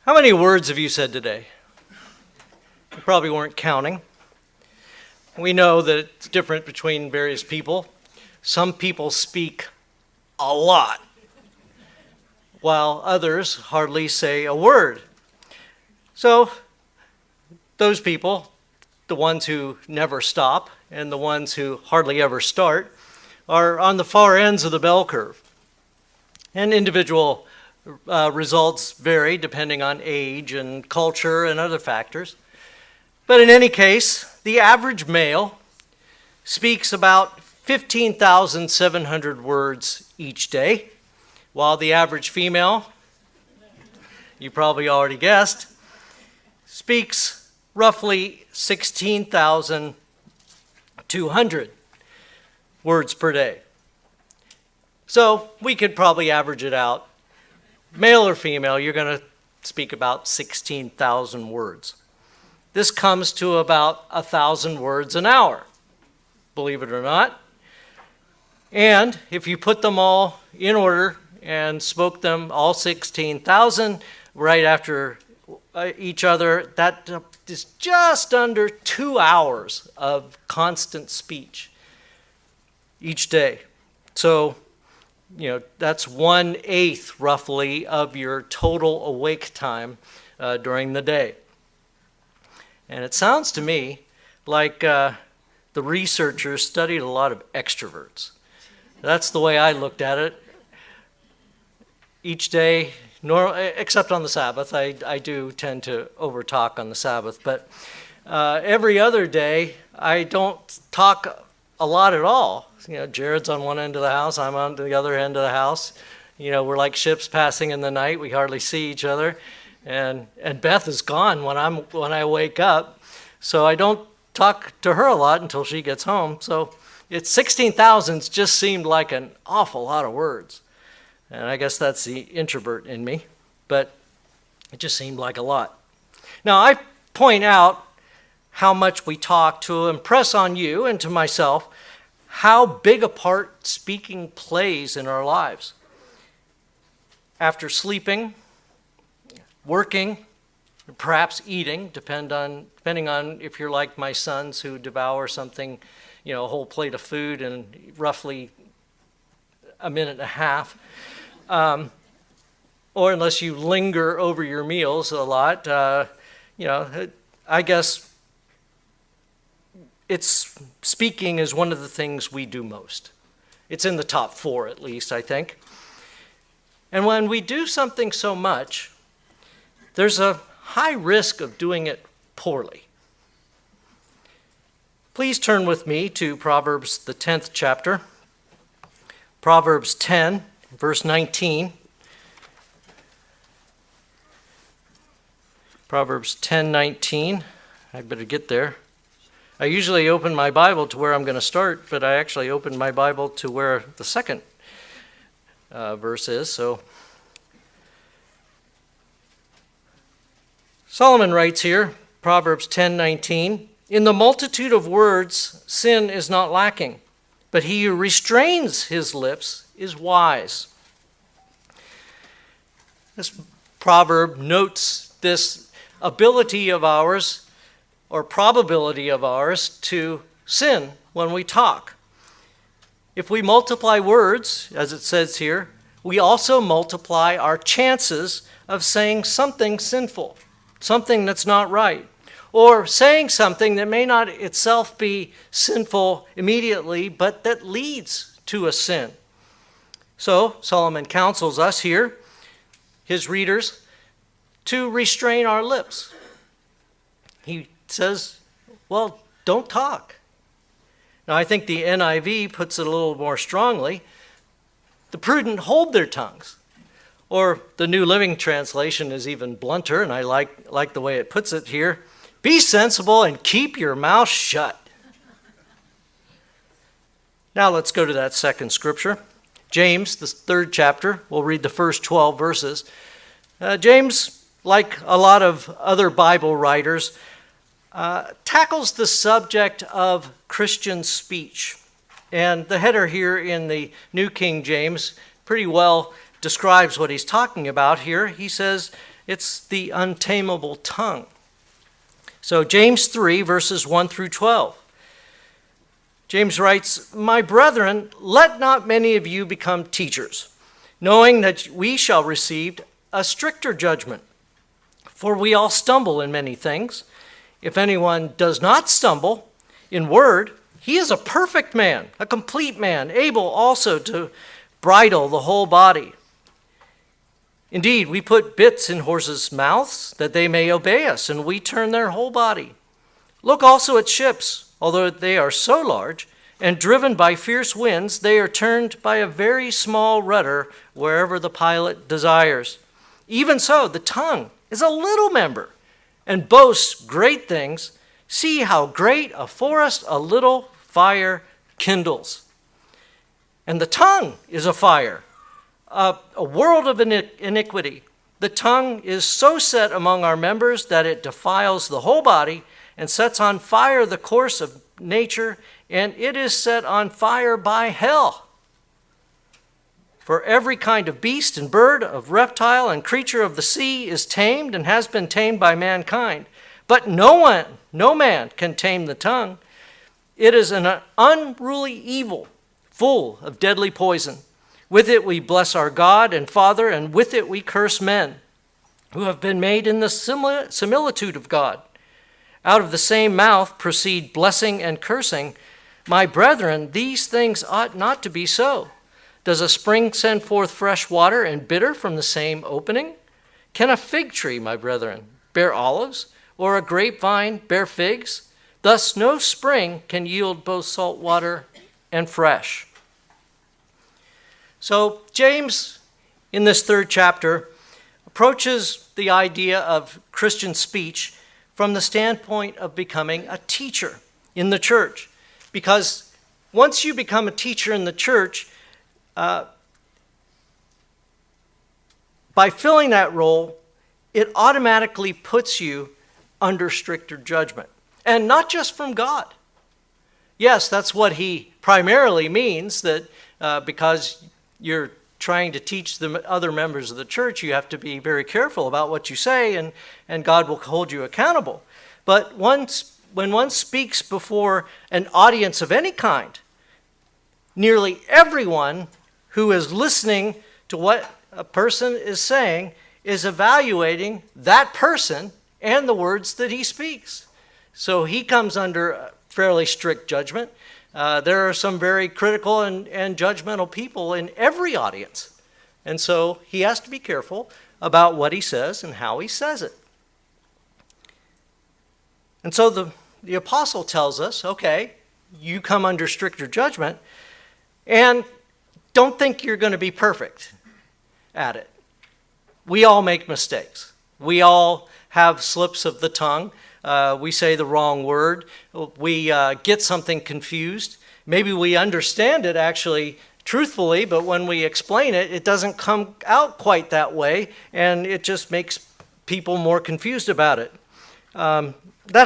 How many words have you said today? You probably weren't counting. We know that it's different between various people. Some people speak a lot, while others hardly say a word. So those people, the ones who never stop and the ones who hardly ever start, are on the far ends of the bell curve. And individual results vary depending on age and culture and other factors. But in any case, the average male speaks about 15,700 words each day, while the average female, you probably already guessed, speaks roughly 16,200 words per day. So we could probably average it out. Male or female, you're going to speak about 16,000 words. This comes to about 1,000 words an hour, believe it or not. And if you put them all in order and spoke them all 16,000 right after each other, that is just under 2 hours of constant speech each day. So, that's 1/8 roughly of your total awake time during the day. And it sounds to me like the researchers studied a lot of extroverts. That's the way I looked at it. Each day, except on the Sabbath, I do tend to overtalk on the Sabbath, but every other day I don't talk a lot at all. Jared's on one end of the house, I'm on the other end of the house. We're like ships passing in the night. We hardly see each other. And Beth is gone when I wake up, so I don't talk to her a lot until she gets home. So it's 16,000 just seemed like an awful lot of words, and I guess that's the introvert in me, but it just seemed like a lot. Now I point out how much we talk to impress on you and to myself how big a part speaking plays in our lives. After sleeping, working, perhaps eating, depending on if you're like my sons who devour something, a whole plate of food in roughly a minute and a half, or unless you linger over your meals a lot, I guess speaking is one of the things we do most. It's in the top 4 at least, I think. And when we do something so much, there's a high risk of doing it poorly. Please turn with me to Proverbs, the 10th chapter. Proverbs 10, verse 19. Proverbs 10:19. I better get there. I usually open my Bible to where I'm going to start, but I actually opened my Bible to where the second verse is. So Solomon writes here, Proverbs 10:19, "In the multitude of words, sin is not lacking, but he who restrains his lips is wise." This proverb notes this ability of ours, or probability of ours, to sin when we talk. If we multiply words, as it says here, we also multiply our chances of saying something sinful, something that's not right, or saying something that may not itself be sinful immediately, but that leads to a sin. So Solomon counsels us here, his readers, to restrain our lips. He says, well, don't talk. Now I think the NIV puts it a little more strongly. The prudent hold their tongues. Or the New Living Translation is even blunter, and I like the way it puts it here. Be sensible and keep your mouth shut. Now let's go to that second scripture. James, the 3rd chapter. We'll read the first 12 verses. James, like a lot of other Bible writers, tackles the subject of Christian speech. And the header here in the New King James pretty well describes what he's talking about here. He says it's the untamable tongue. So James 3, verses 1 through 12. James writes, "My brethren, let not many of you become teachers, knowing that we shall receive a stricter judgment. For we all stumble in many things. If anyone does not stumble in word, he is a perfect man, a complete man, able also to bridle the whole body. Indeed, we put bits in horses' mouths that they may obey us, and we turn their whole body. Look also at ships, although they are so large, and driven by fierce winds, they are turned by a very small rudder wherever the pilot desires. Even so, the tongue is a little member and boasts great things. See how great a forest a little fire kindles. And the tongue is a fire, a world of iniquity. The tongue is so set among our members that it defiles the whole body and sets on fire the course of nature, and it is set on fire by hell. For every kind of beast and bird, of reptile and creature of the sea is tamed and has been tamed by mankind. But no man can tame the tongue. It is an unruly evil, full of deadly poison. With it we bless our God and Father, and with it we curse men, who have been made in the similitude of God. Out of the same mouth proceed blessing and cursing. My brethren, these things ought not to be so. Does a spring send forth fresh water and bitter from the same opening? Can a fig tree, my brethren, bear olives, or a grapevine bear figs? Thus no spring can yield both salt water and fresh." So James, in this third chapter, approaches the idea of Christian speech from the standpoint of becoming a teacher in the church. Because once you become a teacher in the church, by filling that role, it automatically puts you under stricter judgment. And not just from God. Yes, that's what he primarily means, that because you're trying to teach the other members of the church, you have to be very careful about what you say, and God will hold you accountable. But when one speaks before an audience of any kind, nearly everyone who is listening to what a person is saying is evaluating that person and the words that he speaks. So he comes under a fairly strict judgment. There are some very critical and judgmental people in every audience. And so he has to be careful about what he says and how he says it. And so the apostle tells us, okay, you come under stricter judgment, and don't think you're going to be perfect at it. We all make mistakes. We all have slips of the tongue. We say the wrong word. We get something confused. Maybe we understand it actually truthfully, but when we explain it, it doesn't come out quite that way, and it just makes people more confused about it. That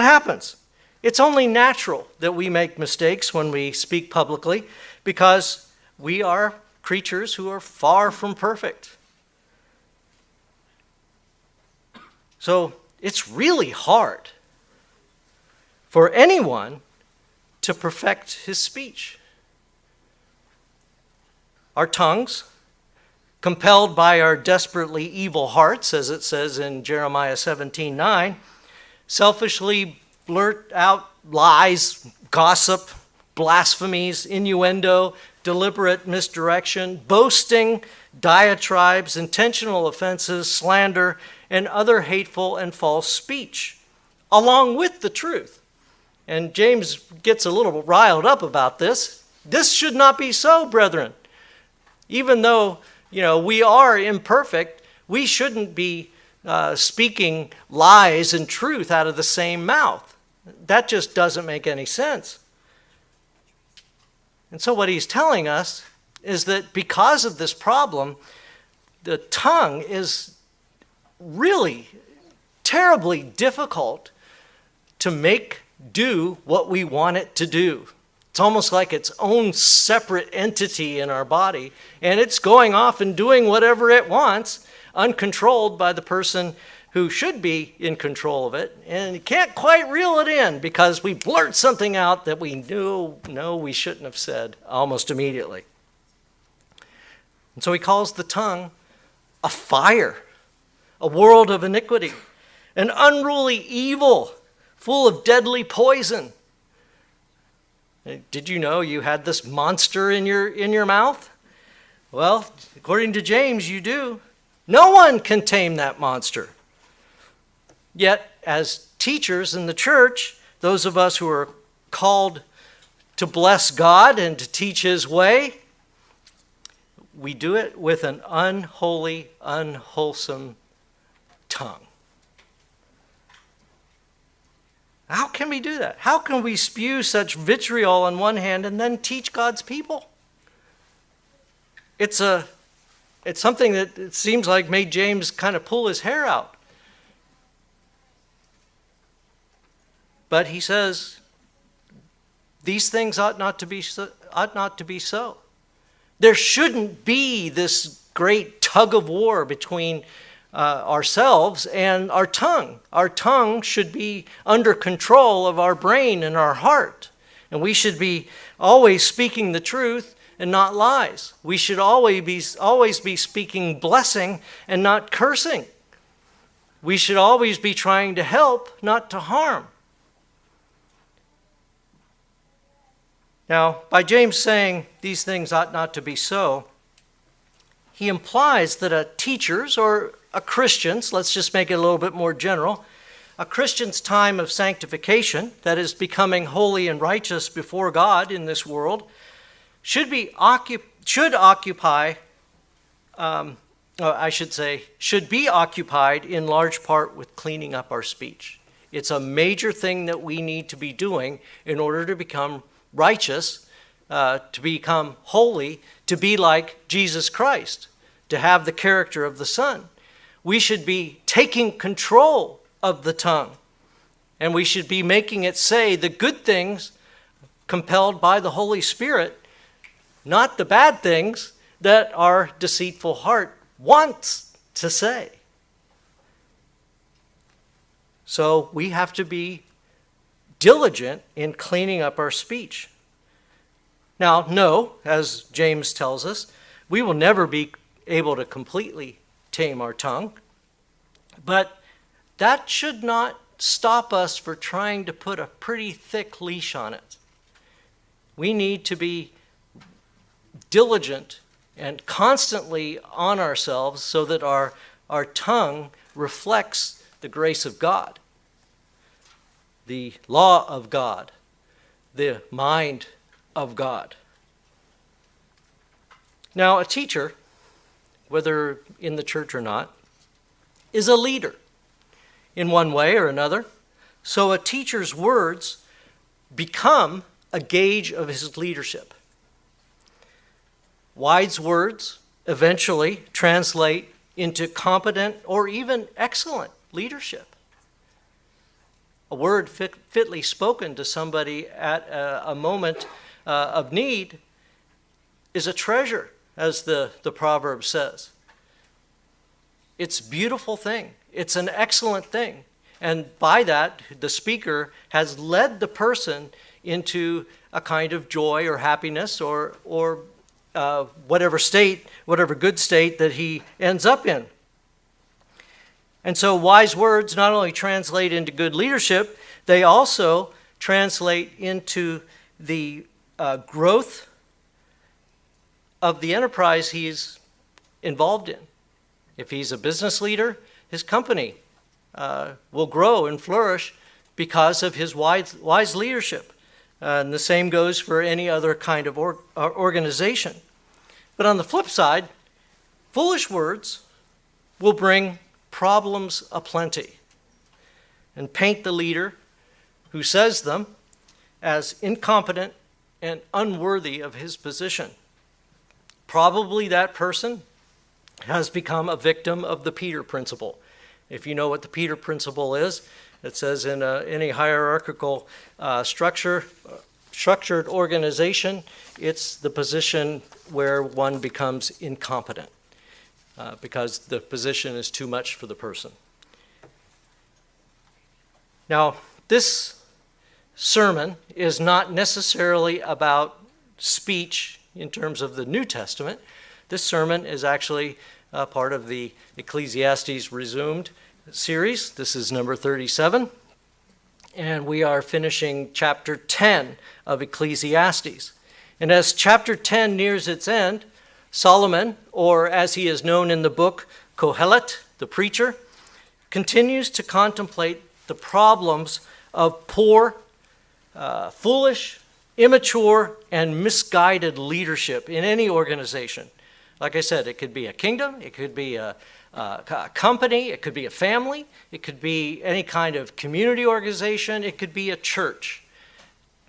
happens. It's only natural that we make mistakes when we speak publicly, because we are creatures who are far from perfect. So it's really hard for anyone to perfect his speech. Our tongues, compelled by our desperately evil hearts, as it says in Jeremiah 17:9, selfishly blurt out lies, gossip, blasphemies, innuendo, deliberate misdirection, boasting, diatribes, intentional offenses, slander, and other hateful and false speech, along with the truth. And James gets a little riled up about this. This should not be so, brethren. Even though, we are imperfect, we shouldn't be speaking lies and truth out of the same mouth. That just doesn't make any sense. And so what he's telling us is that because of this problem, the tongue is really terribly difficult to make do what we want it to do. It's almost like its own separate entity in our body, and it's going off and doing whatever it wants, uncontrolled by the person who should be in control of it, and you can't quite reel it in because we blurt something out that we knew, no, we shouldn't have said almost immediately. And so he calls the tongue a fire, a world of iniquity, an unruly evil full of deadly poison. Did you know you had this monster in your mouth? Well, according to James, you do. No one can tame that monster. Yet, as teachers in the church, those of us who are called to bless God and to teach His way, we do it with an unholy, unwholesome tongue. How can we do that? How can we spew such vitriol on one hand and then teach God's people? It's something that it seems like made James kind of pull his hair out. But he says, these things ought not to be so. There shouldn't be this great tug of war between ourselves and our tongue. Our tongue should be under control of our brain and our heart. And we should be always speaking the truth and not lies. We should always be speaking blessing and not cursing. We should always be trying to help, not to harm. Now, by James saying these things ought not to be so, he implies that a teacher's or a Christian's, let's just make it a little bit more general, a Christian's time of sanctification, that is becoming holy and righteous before God in this world, should be occupied in large part with cleaning up our speech. It's a major thing that we need to be doing in order to become righteous, to become holy, to be like Jesus Christ, to have the character of the Son. We should be taking control of the tongue, and we should be making it say the good things compelled by the Holy Spirit, not the bad things that our deceitful heart wants to say. So we have to be diligent in cleaning up our speech. Now, no, as James tells us, we will never be able to completely tame our tongue, but that should not stop us for trying to put a pretty thick leash on it. We need to be diligent and constantly on ourselves so that our tongue reflects the grace of God, the law of God, the mind of God. Now, a teacher, whether in the church or not, is a leader in one way or another. So a teacher's words become a gauge of his leadership. Wise words eventually translate into competent or even excellent leadership. A word fitly spoken to somebody at a moment of need is a treasure, as the proverb says. It's a beautiful thing. It's an excellent thing. And by that, the speaker has led the person into a kind of joy or happiness or whatever good state that he ends up in. And so wise words not only translate into good leadership, they also translate into the growth of the enterprise he's involved in. If he's a business leader, his company will grow and flourish because of his wise leadership. And the same goes for any other kind of organization. But on the flip side, foolish words will bring problems aplenty and paint the leader who says them as incompetent and unworthy of his position. Probably that person has become a victim of the Peter principle. If you know what the Peter principle is, it says in any hierarchical structure structured organization, it's the position where one becomes incompetent because the position is too much for the person. Now, this sermon is not necessarily about speech in terms of the New Testament. This sermon is actually part of the Ecclesiastes Resumed series. This is number 37. And we are finishing chapter 10 of Ecclesiastes. And as chapter 10 nears its end, Solomon, or as he is known in the book, Kohelet, the preacher, continues to contemplate the problems of poor, foolish, immature, and misguided leadership in any organization. Like I said, it could be a kingdom, it could be a company, it could be a family, it could be any kind of community organization, it could be a church.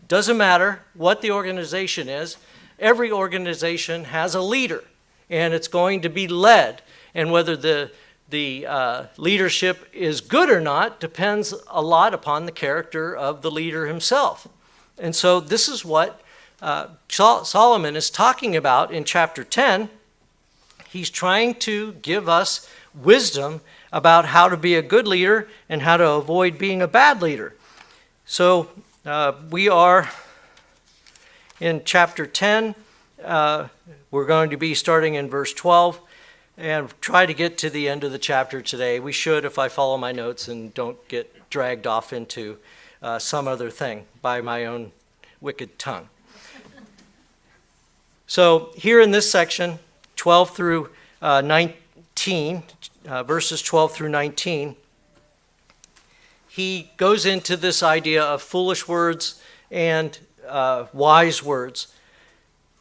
Doesn't matter what the organization is, every organization has a leader, and it's going to be led. And whether the leadership is good or not depends a lot upon the character of the leader himself. And so this is what Solomon is talking about in chapter 10. He's trying to give us wisdom about how to be a good leader and how to avoid being a bad leader. So we are in chapter 10. We're going to be starting in verse 12 and try to get to the end of the chapter today. We should, if I follow my notes and don't get dragged off into some other thing by my own wicked tongue. So here in this section, 12 through 19, verses 12 through 19, he goes into this idea of foolish words and wise words.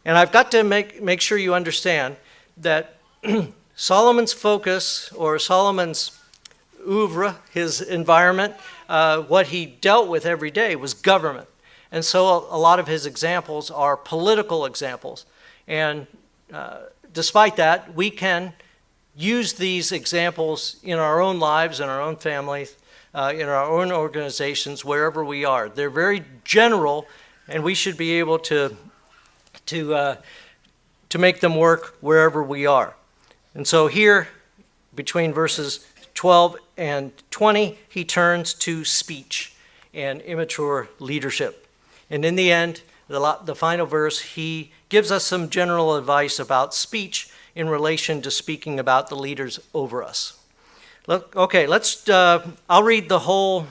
And I've got to make sure you understand that Solomon's focus, or Solomon's oeuvre, his environment, what he dealt with every day was government. And so a lot of his examples are political examples. And despite that, we can use these examples in our own lives, in our own families, in our own organizations, wherever we are. They're very general, and we should be able to make them work wherever we are. And so here, between verses 12 and 20, he turns to speech and immature leadership. And in the end, the final verse, he gives us some general advice about speech in relation to speaking about the leaders over us. Okay, I'll read the whole.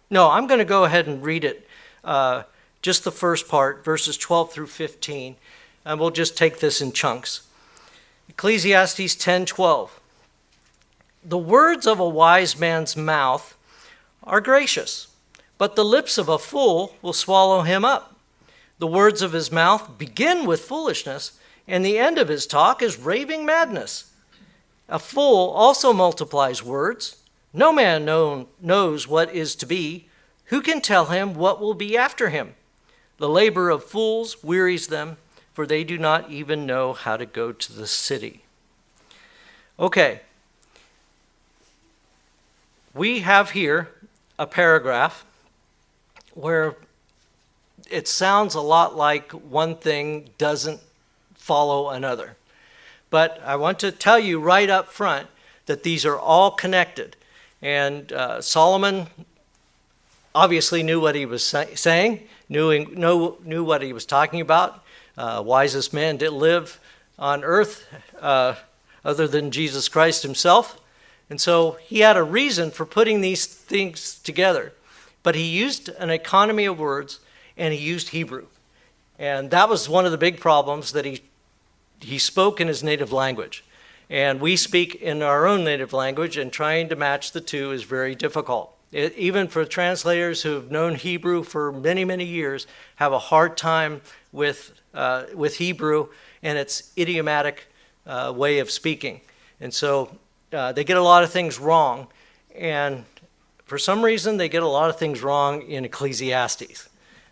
No, I'm going to go ahead and read it, just the first part, verses 12 through 15, and we'll just take this in chunks. Ecclesiastes 10:12. The words of a wise man's mouth are gracious, but the lips of a fool will swallow him up. The words of his mouth begin with foolishness, and the end of his talk is raving madness. A fool also multiplies words. No man knows what is to be. Who can tell him what will be after him? The labor of fools wearies them, for they do not even know how to go to the city. Okay. We have here a paragraph where it sounds a lot like one thing doesn't follow another. But I want to tell you right up front that these are all connected. And Solomon obviously knew what he was saying, knew what he was talking about. Wisest man did live on earth other than Jesus Christ himself. And so he had a reason for putting these things together. But he used an economy of words, and he used Hebrew. And that was one of the big problems, that he spoke in his native language. And we speak in our own native language, and trying to match the two is very difficult. Even for translators who have known Hebrew for many, many years, have a hard time with Hebrew and its idiomatic way of speaking. And so they get a lot of things wrong. And for some reason, they get a lot of things wrong in Ecclesiastes.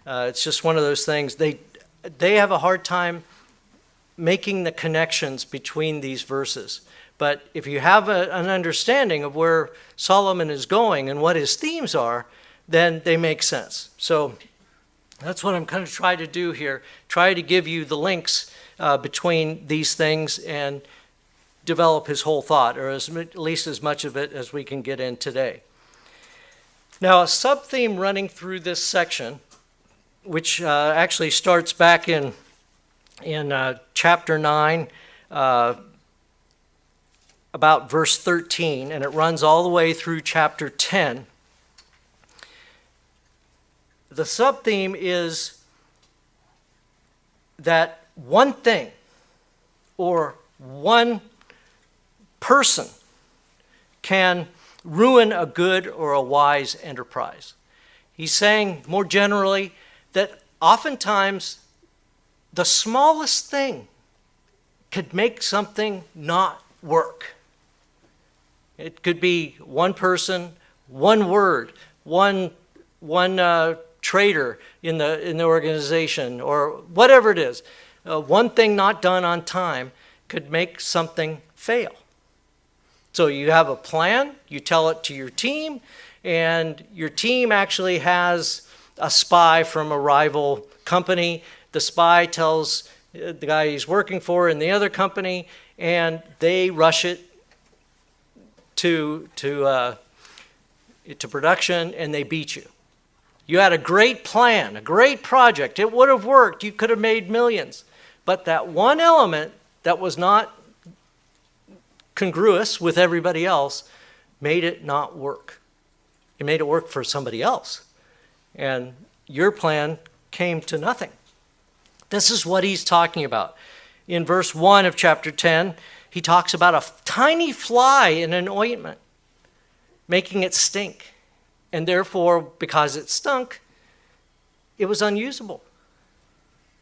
It's just one of those things. They have a hard time making the connections between these verses. But if you have an understanding of where Solomon is going and what his themes are, then they make sense. So That's what I'm going to try to do here. Try to give you the links between these things and develop his whole thought, or at least as much of it as we can get in today. Now, a sub-theme running through this section, which actually starts back in chapter 9, about verse 13, and it runs all the way through chapter 10. The sub-theme is that one thing or one person can ruin a good or a wise enterprise. He's saying more generally that oftentimes the smallest thing could make something not work. It could be one person, one word, one trader in the organization, or whatever it is. One thing not done on time could make something fail. So you have a plan, you tell it to your team, and your team actually has a spy from a rival company. The spy tells the guy he's working for in the other company, and they rush it to production, and they beat you. You had a great plan, a great project. It would have worked. You could have made millions. But that one element that was not congruous with everybody else made it not work. It made it work for somebody else. And your plan came to nothing. This is what he's talking about. In verse 1 of chapter 10, he talks about a tiny fly in an ointment, making it stink. And therefore, because it stunk, it was unusable.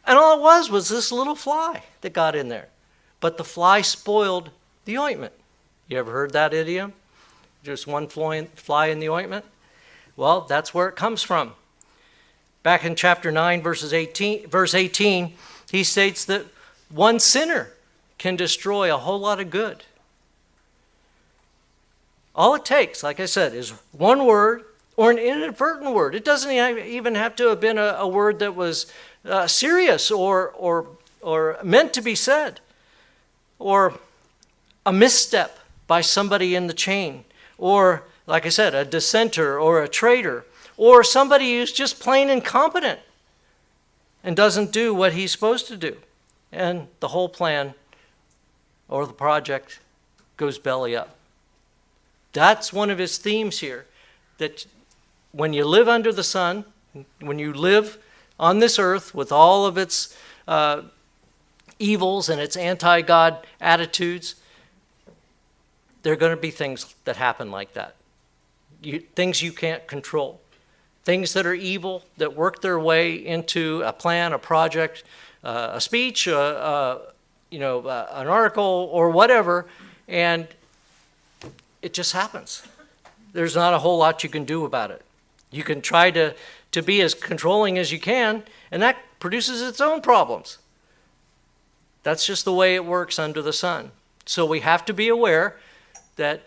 And all it was this little fly that got in there. But the fly spoiled the ointment. You ever heard that idiom? Just one fly in the ointment? Well, that's where it comes from. Back in chapter 9, verse 18, he states that one sinner can destroy a whole lot of good. All it takes, like I said, is one word or an inadvertent word. It doesn't even have to have been a word that was serious or meant to be said, or a misstep by somebody in the chain, or, like I said, a dissenter or a traitor, or somebody who's just plain incompetent and doesn't do what he's supposed to do. And the whole plan or the project goes belly up. That's one of his themes here, that when you live under the sun, when you live on this earth with all of its evils and its anti-God attitudes, there are going to be things that happen like that. Things you can't control. Things that are evil, that work their way into a plan, a project, a speech, an article, or whatever, and it just happens. There's not a whole lot you can do about it. You can try to be as controlling as you can, and that produces its own problems. That's just the way it works under the sun. So we have to be aware that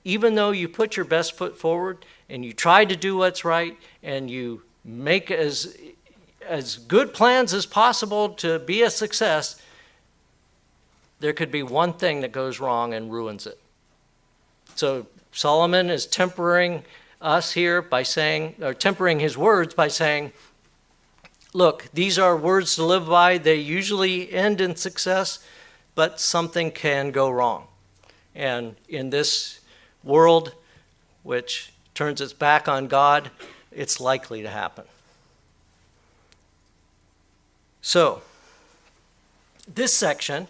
even though you put your best foot forward and you try to do what's right and you make as good plans as possible to be a success, there could be one thing that goes wrong and ruins it. So Solomon is tempering us here by saying, or tempering his words by saying, look, these are words to live by. They usually end in success, but something can go wrong. And in this world, which turns its back on God, it's likely to happen. So, this section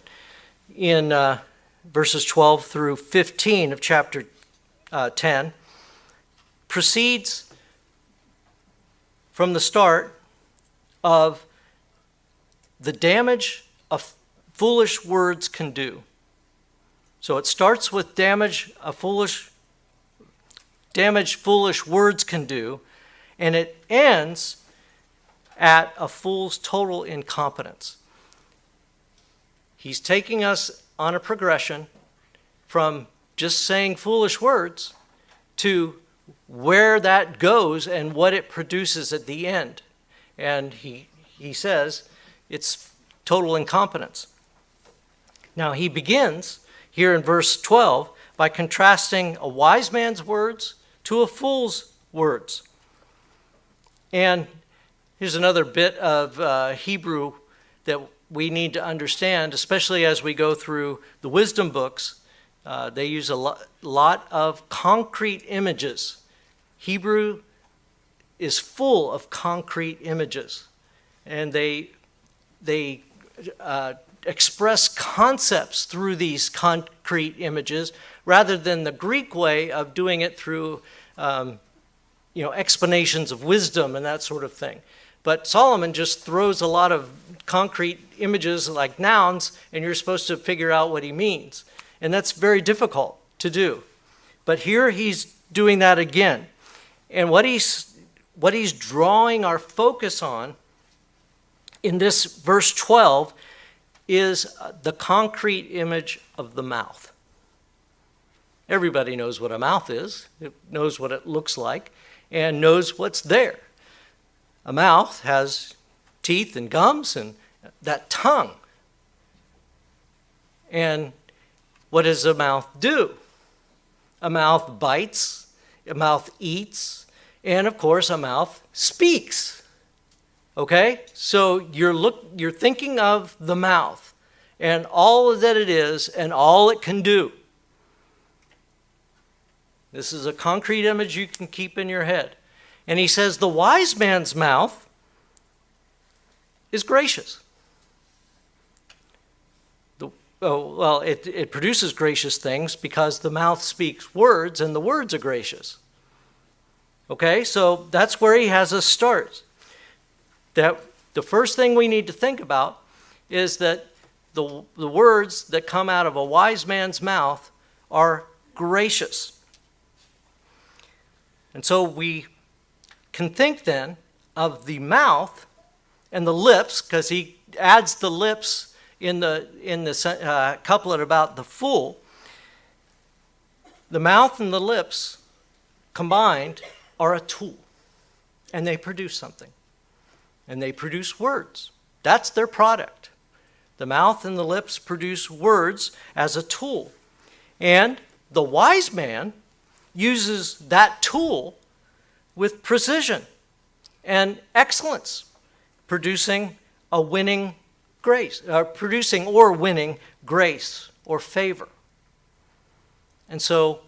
in verses 12 through 15 of chapter 10 proceeds from the start of the damage of foolish words can do. So it starts with damage foolish words can do, and it ends at a fool's total incompetence. He's taking us on a progression from just saying foolish words to where that goes and what it produces at the end. And he says it's total incompetence. Now he begins here in verse 12 by contrasting a wise man's words to a fool's words. And here's another bit of Hebrew that we need to understand, especially as we go through the wisdom books. They use a lot of concrete images. Hebrew is full of concrete images, and they express concepts through these concrete images rather than the Greek way of doing it through explanations of wisdom and that sort of thing. But Solomon just throws a lot of concrete images like nouns, and you're supposed to figure out what he means. And that's very difficult to do. But here he's doing that again. And what he's drawing our focus on in this verse 12 is the concrete image of the mouth. Everybody knows what a mouth is. It knows what it looks like and knows what's there. A mouth has teeth and gums and that tongue. And what does a mouth do? A mouth bites, a mouth eats, and of course a mouth speaks. Okay? So you're thinking of the mouth and all that it is and all it can do. This is a concrete image you can keep in your head. And he says the wise man's mouth is gracious. It produces gracious things because the mouth speaks words and the words are gracious. Okay, so that's where he has us start. That the first thing we need to think about is that the words that come out of a wise man's mouth are gracious. And so we can think then of the mouth and the lips, because he adds the lips in the couplet about the fool. The mouth and the lips combined are a tool, and they produce something, and they produce words. That's their product. The mouth and the lips produce words as a tool, and the wise man uses that tool with precision and excellence, producing a winning grace, producing or winning grace or favor. And so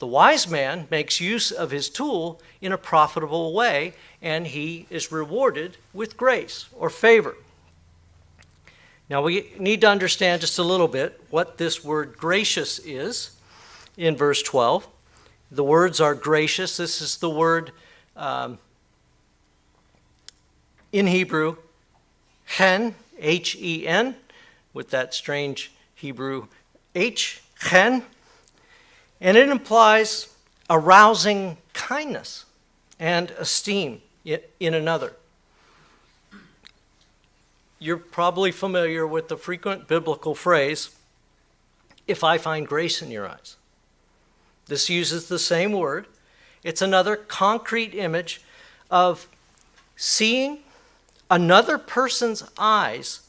the wise man makes use of his tool in a profitable way, and he is rewarded with grace or favor. Now we need to understand just a little bit what this word gracious is in verse 12. The words are gracious. This is the word in Hebrew, chen, H-E-N, with that strange Hebrew H, chen. And it implies arousing kindness and esteem in another. You're probably familiar with the frequent biblical phrase, if I find grace in your eyes. This uses the same word. It's another concrete image of seeing another person's eyes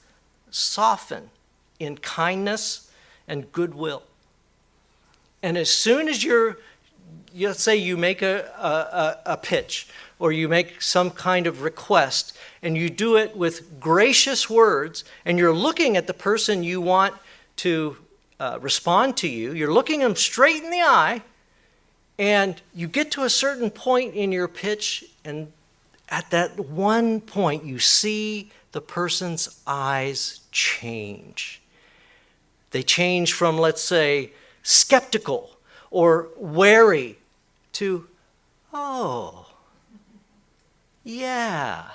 soften in kindness and goodwill. And as soon as let's say you make a pitch or you make some kind of request and you do it with gracious words and you're looking at the person you want to respond to you, you're looking them straight in the eye, and you get to a certain point in your pitch, and at that one point you see the person's eyes change. They change from, let's say, skeptical or wary to, oh, yeah.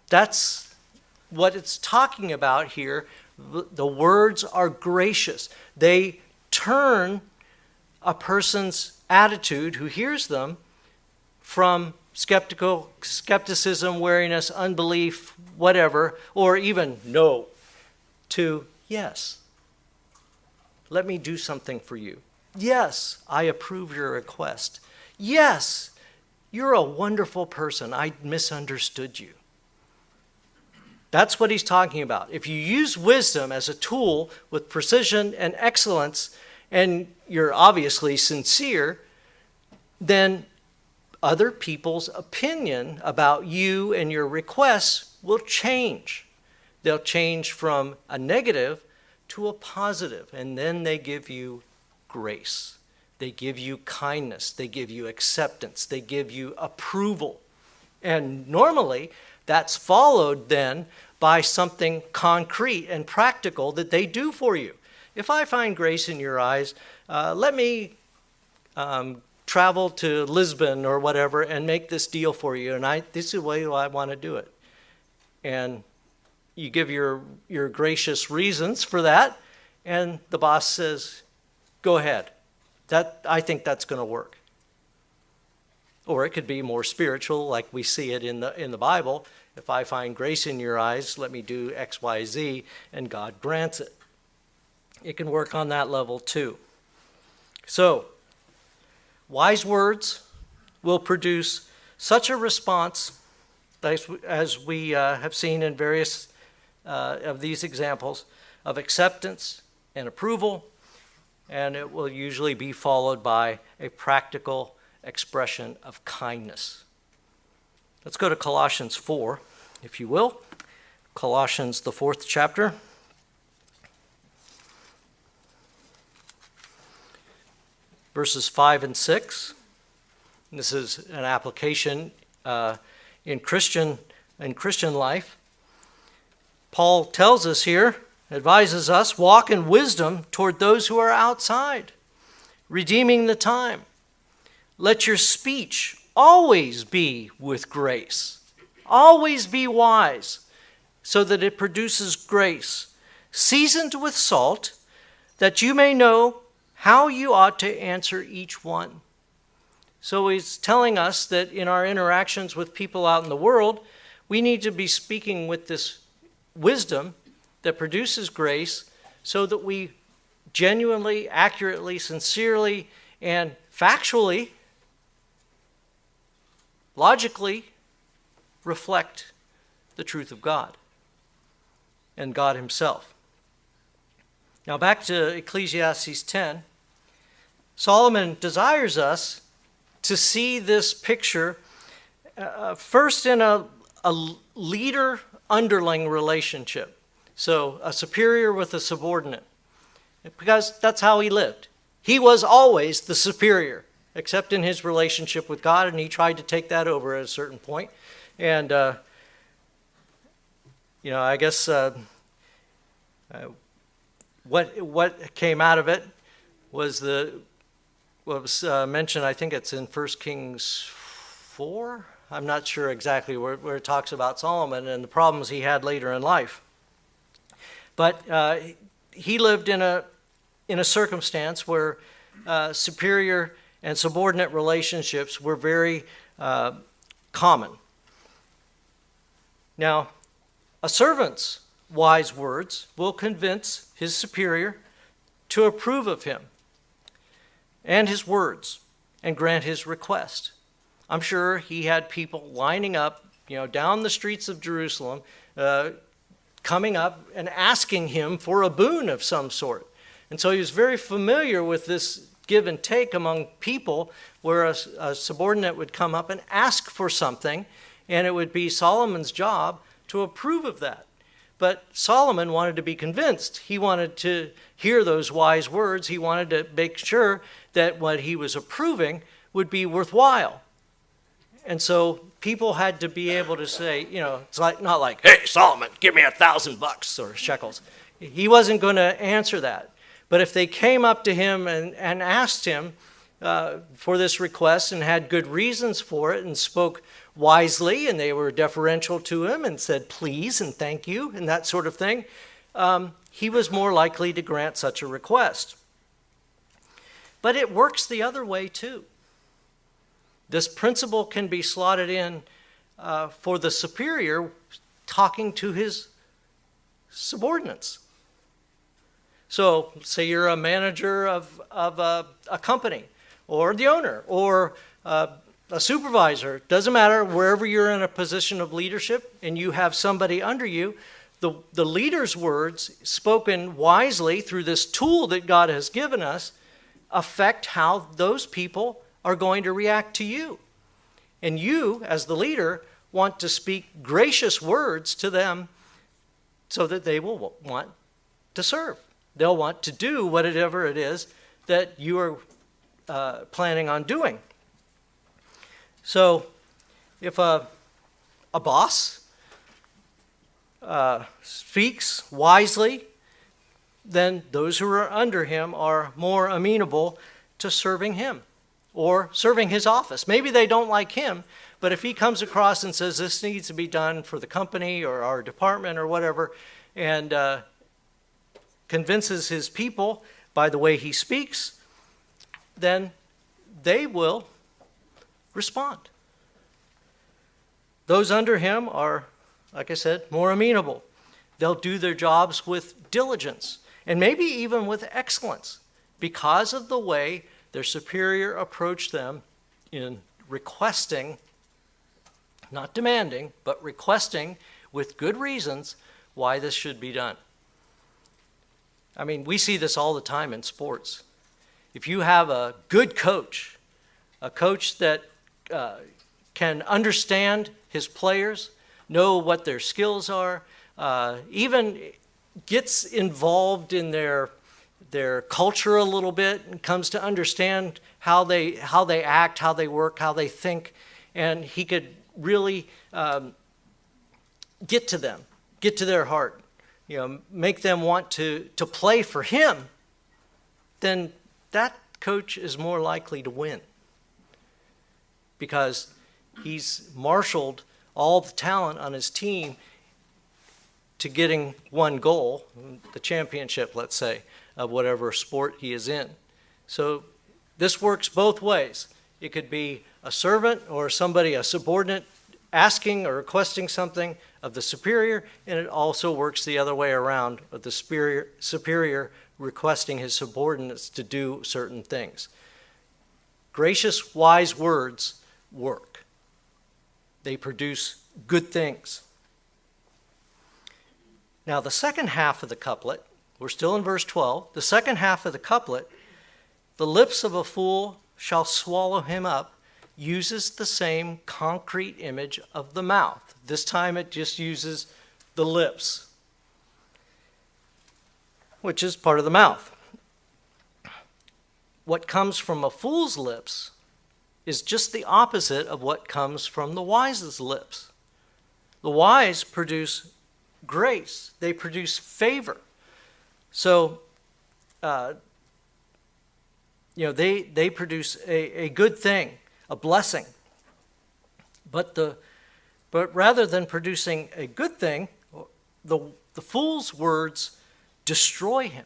That's what it's talking about here. The words are gracious. They turn a person's attitude who hears them from skepticism, wariness, unbelief, whatever, or even no, to yes. Let me do something for you. Yes, I approve your request. Yes, You're a wonderful person. I misunderstood you. That's what he's talking about. If you use wisdom as a tool with precision and excellence, and you're obviously sincere, then other people's opinion about you and your requests will change. They'll change from a negative to a positive, and then they give you grace. They give you kindness. They give you acceptance. They give you approval. And normally, that's followed then by something concrete and practical that they do for you. If I find grace in your eyes, let me travel to Lisbon or whatever and make this deal for you, and this is the way I want to do it. And you give your gracious reasons for that, and the boss says, go ahead. I think that's going to work. Or it could be more spiritual, like we see it in the Bible. If I find grace in your eyes, let me do X, Y, Z, and God grants it. It can work on that level too. So, wise words will produce such a response as we have seen in various of these examples of acceptance and approval, and it will usually be followed by a practical expression of kindness. Let's go to Colossians 4, if you will. Colossians, the 4th chapter. Verses 5 and 6. This is an application in Christian life. Paul tells us here, advises us, walk in wisdom toward those who are outside, redeeming the time. Let your speech always be with grace. Always be wise, so that it produces grace, seasoned with salt, that you may know how you ought to answer each one. So he's telling us that in our interactions with people out in the world, we need to be speaking with this wisdom that produces grace so that we genuinely, accurately, sincerely, and factually, logically reflect the truth of God and God himself. Now back to Ecclesiastes 10. Solomon desires us to see this picture first in a leader-underling relationship. So a superior with a subordinate, because that's how he lived. He was always the superior, except in his relationship with God, and he tried to take that over at a certain point. And, I guess what came out of it was what was mentioned, I think it's in 1 Kings 4. I'm not sure exactly where it talks about Solomon and the problems he had later in life. But he lived in a circumstance where superior and subordinate relationships were very common. Now, a servant's wise words will convince his superior to approve of him and his words and grant his request. I'm sure he had people lining up, down the streets of Jerusalem, coming up and asking him for a boon of some sort. And so he was very familiar with this give and take among people, where a subordinate would come up and ask for something, and it would be Solomon's job to approve of that. But Solomon wanted to be convinced. He wanted to hear those wise words. He wanted to make sure that what he was approving would be worthwhile. And so people had to be able to say, it's not like, hey, Solomon, give me $1,000 or shekels. He wasn't going to answer that. But if they came up to him and asked him for this request and had good reasons for it and spoke wisely, and they were deferential to him and said please and thank you and that sort of thing, he was more likely to grant such a request. But it works the other way too. This principle can be slotted in for the superior talking to his subordinates. So say you're a manager of a company, or the owner, or a supervisor, doesn't matter, wherever you're in a position of leadership and you have somebody under you, the leader's words, spoken wisely through this tool that God has given us, affect how those people are going to react to you. And you, as the leader, want to speak gracious words to them so that they will want to serve. They'll want to do whatever it is that you are planning on doing. So if a boss speaks wisely, then those who are under him are more amenable to serving him or serving his office. Maybe they don't like him, but if he comes across and says this needs to be done for the company or our department or whatever, and convinces his people by the way he speaks, then they will respond. Those under him are, like I said, more amenable. They'll do their jobs with diligence and maybe even with excellence because of the way their superior approached them in requesting, not demanding, but requesting with good reasons why this should be done. I mean, we see this all the time in sports. If you have a good coach, a coach that can understand his players, know what their skills are, even gets involved in their culture a little bit and comes to understand how they act, how they work, how they think, and he could really get to them, get to their heart, make them want to play for him, then that coach is more likely to win because he's marshaled all the talent on his team to getting one goal, the championship, let's say, of whatever sport he is in. So this works both ways. It could be a servant or somebody, a subordinate, asking or requesting something of the superior, and it also works the other way around, of the superior requesting his subordinates to do certain things. Gracious, wise words work. They produce good things. Now, the second half of the couplet, we're still in verse 12. The second half of the couplet, the lips of a fool shall swallow him up, uses the same concrete image of the mouth. This time it just uses the lips, which is part of the mouth. What comes from a fool's lips is just the opposite of what comes from the wise's lips. The wise produce grace. They produce favor. So, they produce a good thing, a blessing. But rather than producing a good thing, the fool's words destroy him.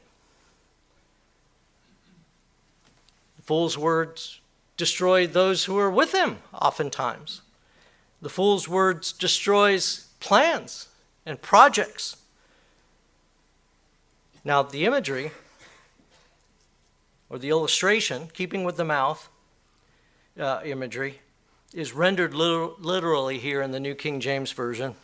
The fool's words destroy those who are with him, oftentimes. The fool's words destroys plans and projects. Now, the imagery, or the illustration, keeping with the mouth imagery, is rendered literally here in the New King James Version,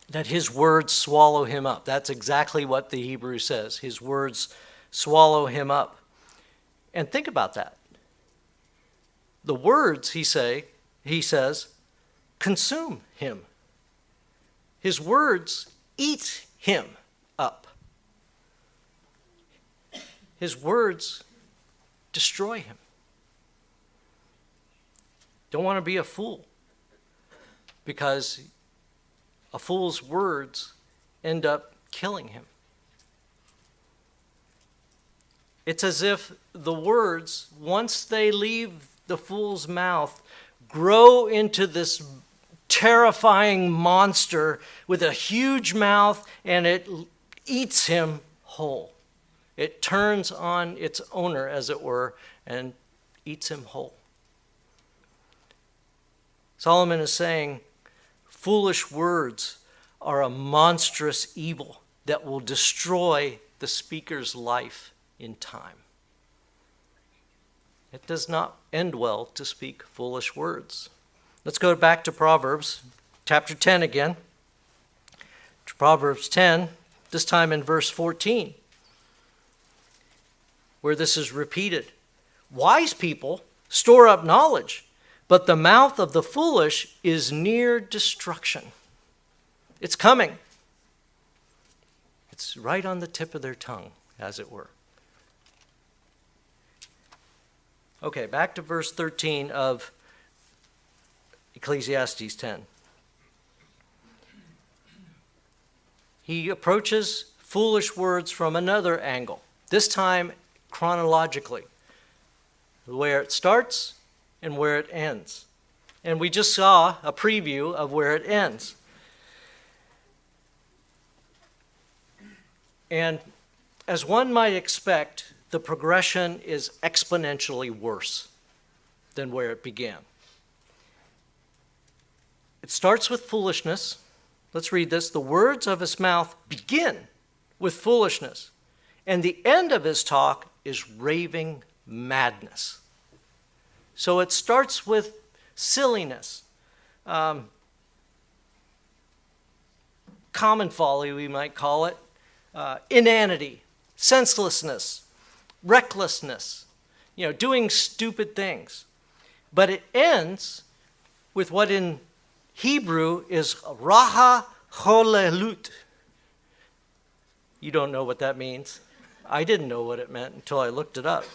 that his words swallow him up. That's exactly what the Hebrew says. His words swallow him up. And think about that. The words, he says, consume him. His words eat him up. His words destroy him. Don't want to be a fool, because a fool's words end up killing him. It's as if the words, once they leave the fool's mouth, grow into this terrifying monster with a huge mouth, and it eats him whole. It turns on its owner, as it were, and eats him whole. Solomon is saying, foolish words are a monstrous evil that will destroy the speaker's life in time. It does not end well to speak foolish words. Let's go back to Proverbs, chapter 10 again. Proverbs 10, this time in verse 14, where this is repeated. Wise people store up knowledge, but the mouth of the foolish is near destruction. It's coming. It's right on the tip of their tongue, as it were. Okay, back to verse 13 of Ecclesiastes 10. He approaches foolish words from another angle, this time chronologically, where it starts and where it ends. And we just saw a preview of where it ends. And as one might expect, the progression is exponentially worse than where it began. It starts with foolishness. Let's read this. The words of his mouth begin with foolishness, and the end of his talk is raving madness. So it starts with silliness, common folly, we might call it, inanity, senselessness, recklessness, doing stupid things. But it ends with what in Hebrew is raha cholelut. You don't know what that means. I didn't know what it meant until I looked it up.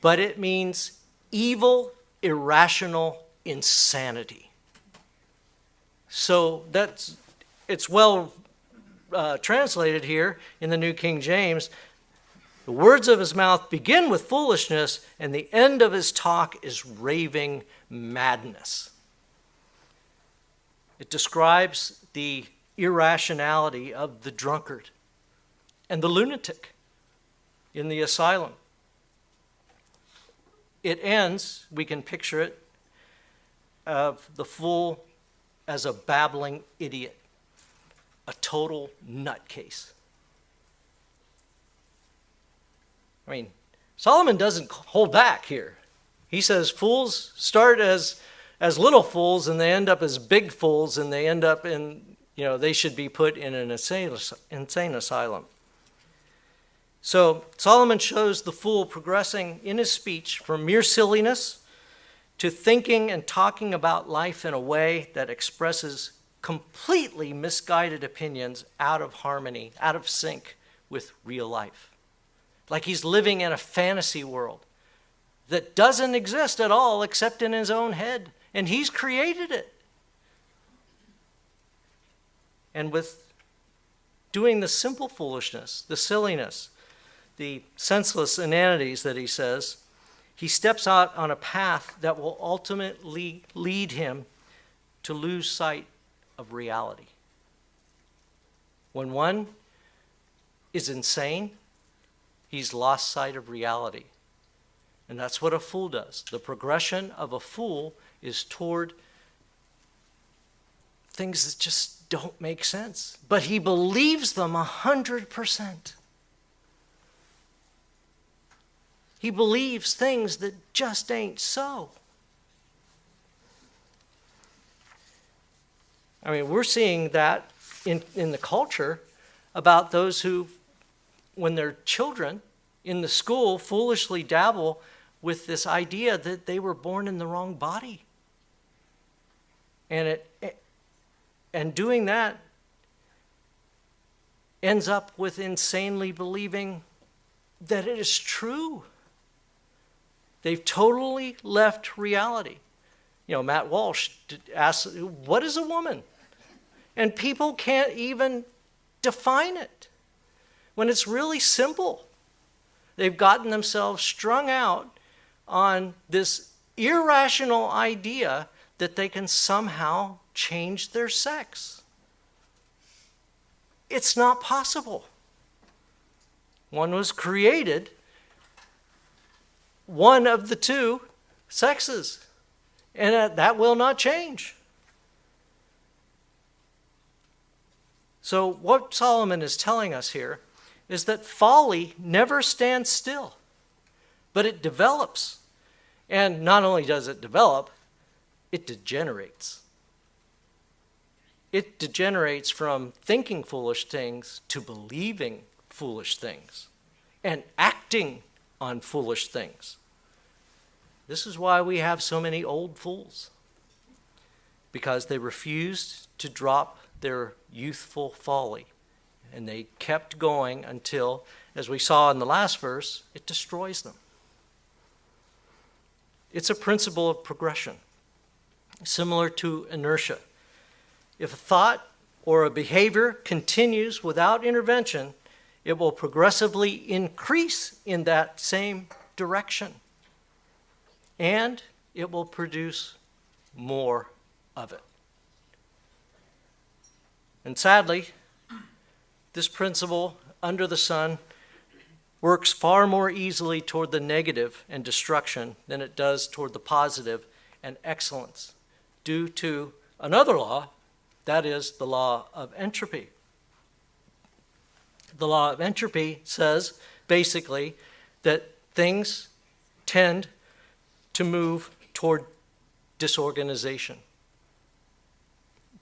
But it means evil, irrational insanity. So it's well translated here in the New King James. The words of his mouth begin with foolishness, and the end of his talk is raving madness. It describes the irrationality of the drunkard and the lunatic in the asylum. It ends, we can picture it, of the fool as a babbling idiot, a total nutcase. I mean, Solomon doesn't hold back here. He says fools start as little fools and they end up as big fools, and they end up in, they should be put in an insane asylum. So Solomon shows the fool progressing in his speech from mere silliness to thinking and talking about life in a way that expresses completely misguided opinions out of harmony, out of sync with real life. Like he's living in a fantasy world that doesn't exist at all except in his own head, and he's created it. And with doing the simple foolishness, the silliness, the senseless inanities that he says, he steps out on a path that will ultimately lead him to lose sight of reality. When one is insane, he's lost sight of reality. And that's what a fool does. The progression of a fool is toward things that just don't make sense. But he believes them 100%. He believes things that just ain't so. I mean, we're seeing that in the culture about those who, when they're children in the school, foolishly dabble with this idea that they were born in the wrong body. And doing that ends up with insanely believing that it is true. They've totally left reality. Matt Walsh asks, what is a woman? And people can't even define it when it's really simple. They've gotten themselves strung out on this irrational idea that they can somehow change their sex. It's not possible. One was created one of the two sexes, and that will not change. So what Solomon is telling us here is that folly never stands still, but it develops And not only does it develop, it degenerates. It degenerates from thinking foolish things to believing foolish things and acting on foolish things. This is why we have so many old fools, because they refused to drop their youthful folly. And they kept going until, as we saw in the last verse, it destroys them. It's a principle of progression, similar to inertia. If a thought or a behavior continues without intervention, it will progressively increase in that same direction. And it will produce more of it. And sadly, this principle under the sun works far more easily toward the negative and destruction than it does toward the positive and excellence, due to another law, that is the law of entropy. The law of entropy says, basically, that things tend to move toward disorganization,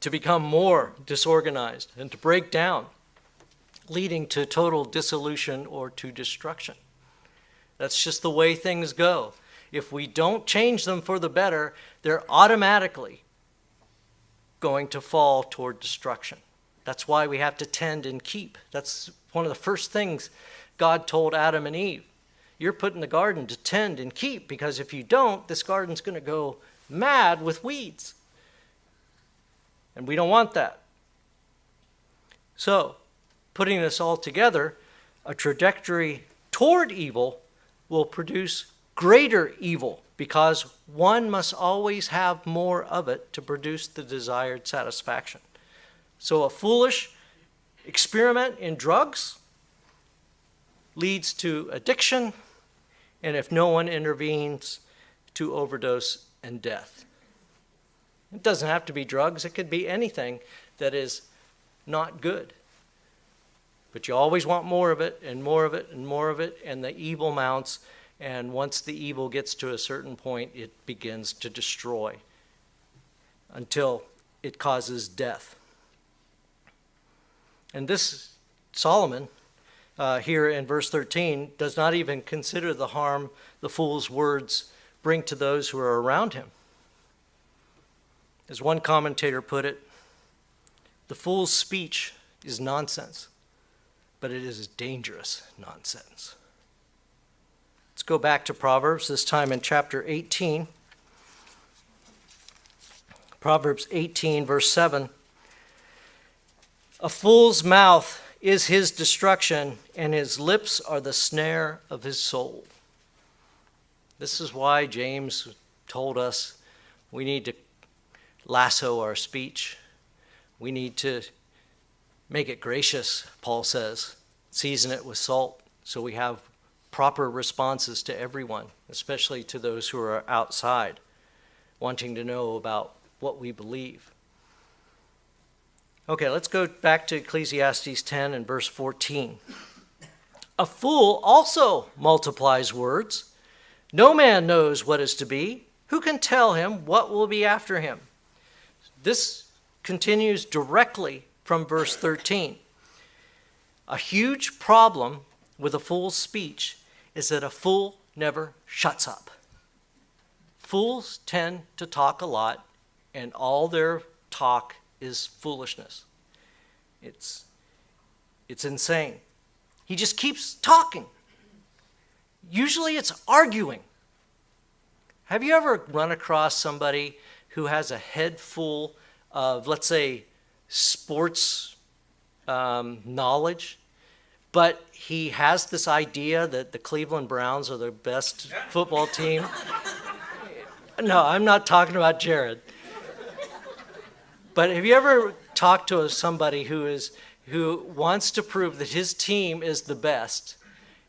to become more disorganized and to break down, leading to total dissolution or to destruction. That's just the way things go. If we don't change them for the better, they're automatically going to fall toward destruction. That's why we have to tend and keep. That's one of the first things God told Adam and Eve. You're put in the garden to tend and keep, because if you don't, this garden's going to go mad with weeds. And we don't want that. So, putting this all together, a trajectory toward evil will produce greater evil, because one must always have more of it to produce the desired satisfaction. So a foolish experiment in drugs leads to addiction, and if no one intervenes, to overdose and death. It doesn't have to be drugs. It could be anything that is not good. But you always want more of it and more of it and more of it, and the evil mounts, and once the evil gets to a certain point, it begins to destroy until it causes death. And this, Solomon, here in verse 13, does not even consider the harm the fool's words bring to those who are around him. As one commentator put it, the fool's speech is nonsense, but it is dangerous nonsense. Let's go back to Proverbs, this time in chapter 18. Proverbs 18, verse 7. A fool's mouth is his destruction, and his lips are the snare of his soul. This is why James told us we need to lasso our speech. We need to make it gracious, Paul says. Season it with salt, so we have proper responses to everyone, especially to those who are outside, wanting to know about what we believe. Okay, let's go back to Ecclesiastes 10 and verse 14. A fool also multiplies words. No man knows what is to be. Who can tell him what will be after him? This continues directly from verse 13. A huge problem with a fool's speech is that a fool never shuts up. Fools tend to talk a lot, and all their talk is foolishness. It's insane. He just keeps talking. Usually it's arguing. Have you ever run across somebody who has a head full of, let's say, sports knowledge, but he has this idea that the Cleveland Browns are the best football team? No, I'm not talking about Jared. But have you ever talked to somebody who wants to prove that his team is the best,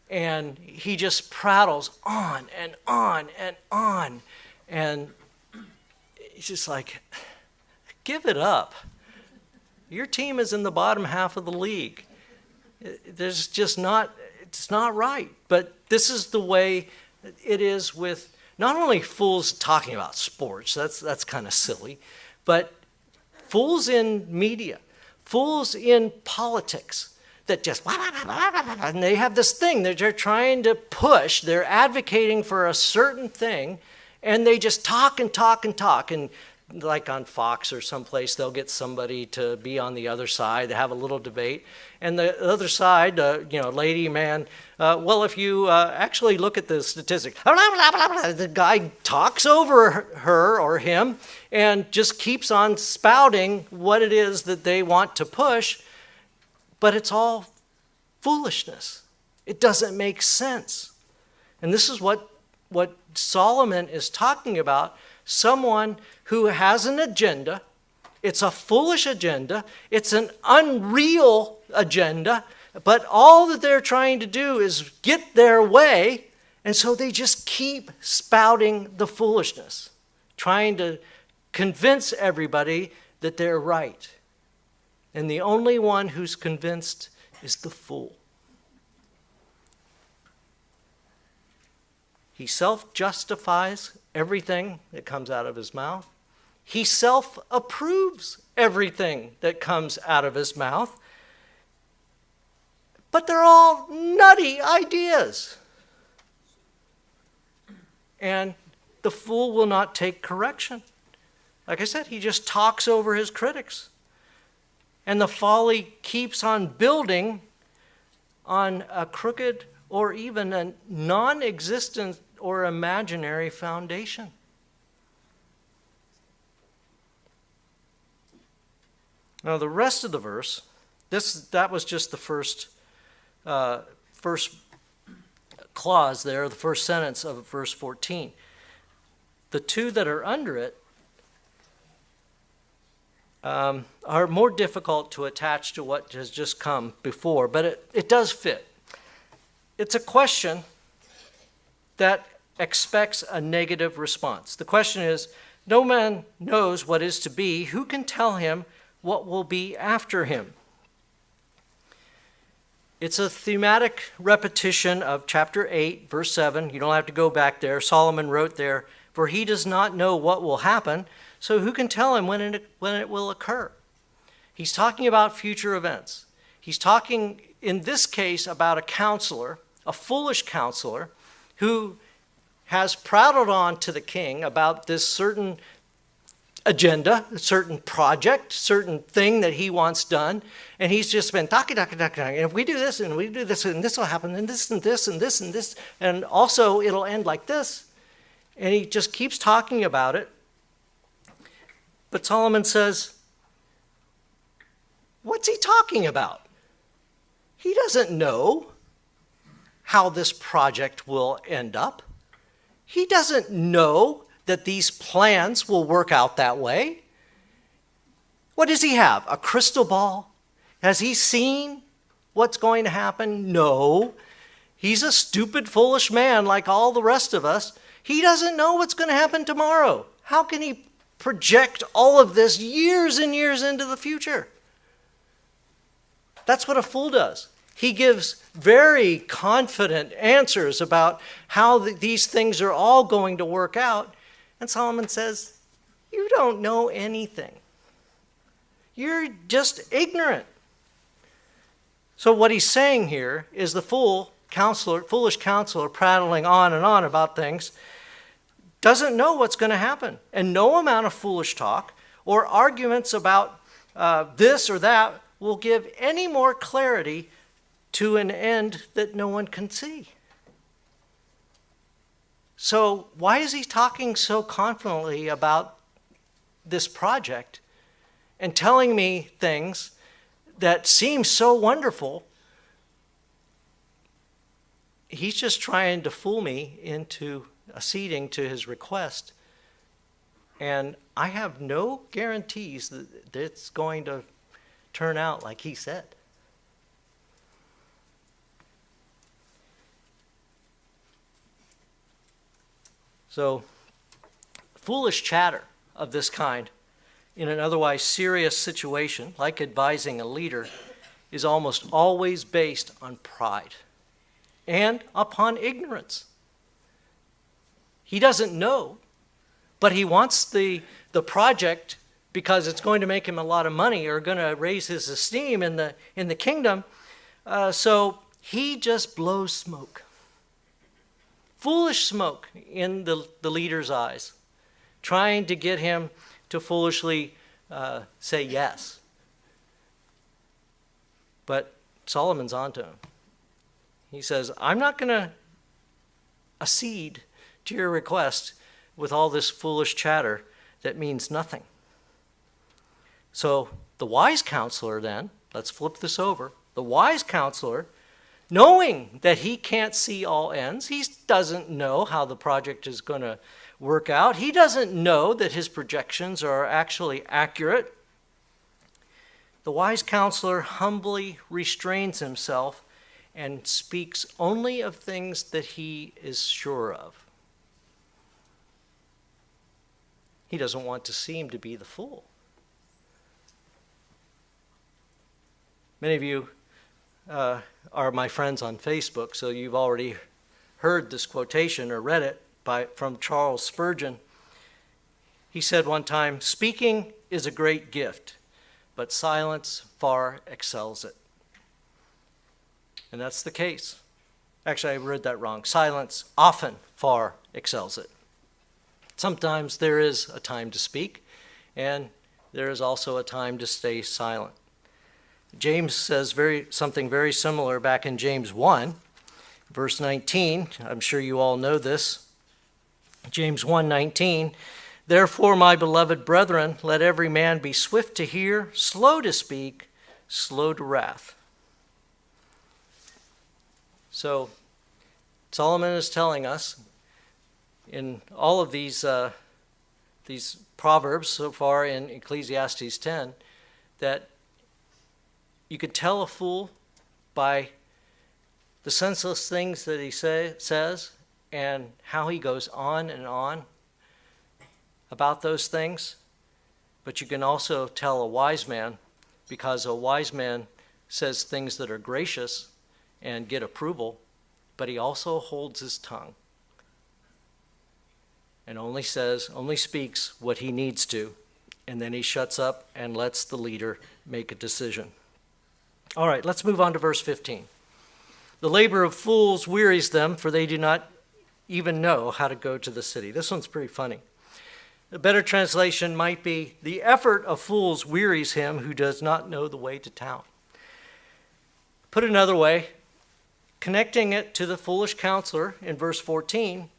and he just prattles on and on and on, and he's just like, give it up. Your team is in the bottom half of the league. It's not right. But this is the way it is with not only fools talking about sports, that's kind of silly, but fools in media, fools in politics that just, and they have this thing that they're trying to push, they're advocating for a certain thing, and they just talk and talk and talk. And like on Fox or someplace, they'll get somebody to be on the other side, they have a little debate, and the other side, lady, man, well, if you actually look at the statistics, the guy talks over her or him and just keeps on spouting what it is that they want to push, but it's all foolishness. It doesn't make sense. And this is what Solomon is talking about. Someone who has an agenda. It's a foolish agenda. It's an unreal agenda. But all that they're trying to do is get their way. And so they just keep spouting the foolishness, trying to convince everybody that they're right. And the only one who's convinced is the fool. He self-justifies everything that comes out of his mouth. He self-approves everything that comes out of his mouth. But they're all nutty ideas. And the fool will not take correction. Like I said, he just talks over his critics. And the folly keeps on building on a crooked or even a non-existent or imaginary foundation. Now the rest of the verse, that was just the first clause there, the first sentence of verse 14. The two that are under it are more difficult to attach to what has just come before, but it does fit. It's a question that expects a negative response. The question is, no man knows what is to be. Who can tell him what will be after him? It's a thematic repetition of chapter 8, verse 7. You don't have to go back there. Solomon wrote there, for he does not know what will happen, so who can tell him when it will occur? He's talking about future events. He's talking, in this case, about a counselor, a foolish counselor, who has prattled on to the king about this certain agenda, a certain project, certain thing that he wants done, and he's just been talking, and if we do this, and we do this, and this will happen, and this, and this, and this, and this, and also it'll end like this. And he just keeps talking about it. But Solomon says, what's he talking about? He doesn't know how this project will end up. He doesn't know that these plans will work out that way. What does he have? A crystal ball? Has he seen what's going to happen? No. He's a stupid, foolish man like all the rest of us. He doesn't know what's going to happen tomorrow. How can he project all of this years and years into the future? That's what a fool does. He gives very confident answers about how these things are all going to work out. And Solomon says, you don't know anything. You're just ignorant. So what he's saying here is the foolish counselor prattling on and on about things doesn't know what's going to happen. And no amount of foolish talk or arguments about this or that will give any more clarity to an end that no one can see. So why is he talking so confidently about this project and telling me things that seem so wonderful? He's just trying to fool me into acceding to his request. And I have no guarantees that it's going to turn out like he said. So, foolish chatter of this kind in an otherwise serious situation, like advising a leader, is almost always based on pride and upon ignorance. He doesn't know, but he wants the project because it's going to make him a lot of money or going to raise his esteem in the kingdom. So he just blows smoke. Foolish smoke in the leader's eyes, trying to get him to foolishly say yes. But Solomon's onto him. He says, I'm not going to accede to your request with all this foolish chatter that means nothing. So the wise counselor then, let's flip this over, the wise counselor, knowing that he can't see all ends, he doesn't know how the project is going to work out, he doesn't know that his projections are actually accurate, the wise counselor humbly restrains himself and speaks only of things that he is sure of. He doesn't want to seem to be the fool. Many of you are my friends on Facebook, so you've already heard this quotation or read it from Charles Spurgeon. He said one time, "Speaking is a great gift, but silence far excels it." And that's the case. Actually, I read that wrong. Silence often far excels it. Sometimes there is a time to speak, and there is also a time to stay silent. James says something very similar back in James 1, verse 19. I'm sure you all know this. James 1:19. Therefore, my beloved brethren, let every man be swift to hear, slow to speak, slow to wrath. So Solomon is telling us in all of these proverbs so far in Ecclesiastes 10 that you could tell a fool by the senseless things that he says and how he goes on and on about those things. But you can also tell a wise man because a wise man says things that are gracious and get approval, but he also holds his tongue and only speaks what he needs to, and then he shuts up and lets the leader make a decision. All right, let's move on to verse 15. The labor of fools wearies them, for they do not even know how to go to the city. This one's pretty funny. A better translation might be, the effort of fools wearies him who does not know the way to town. Put another way, connecting it to the foolish counselor in verse 14,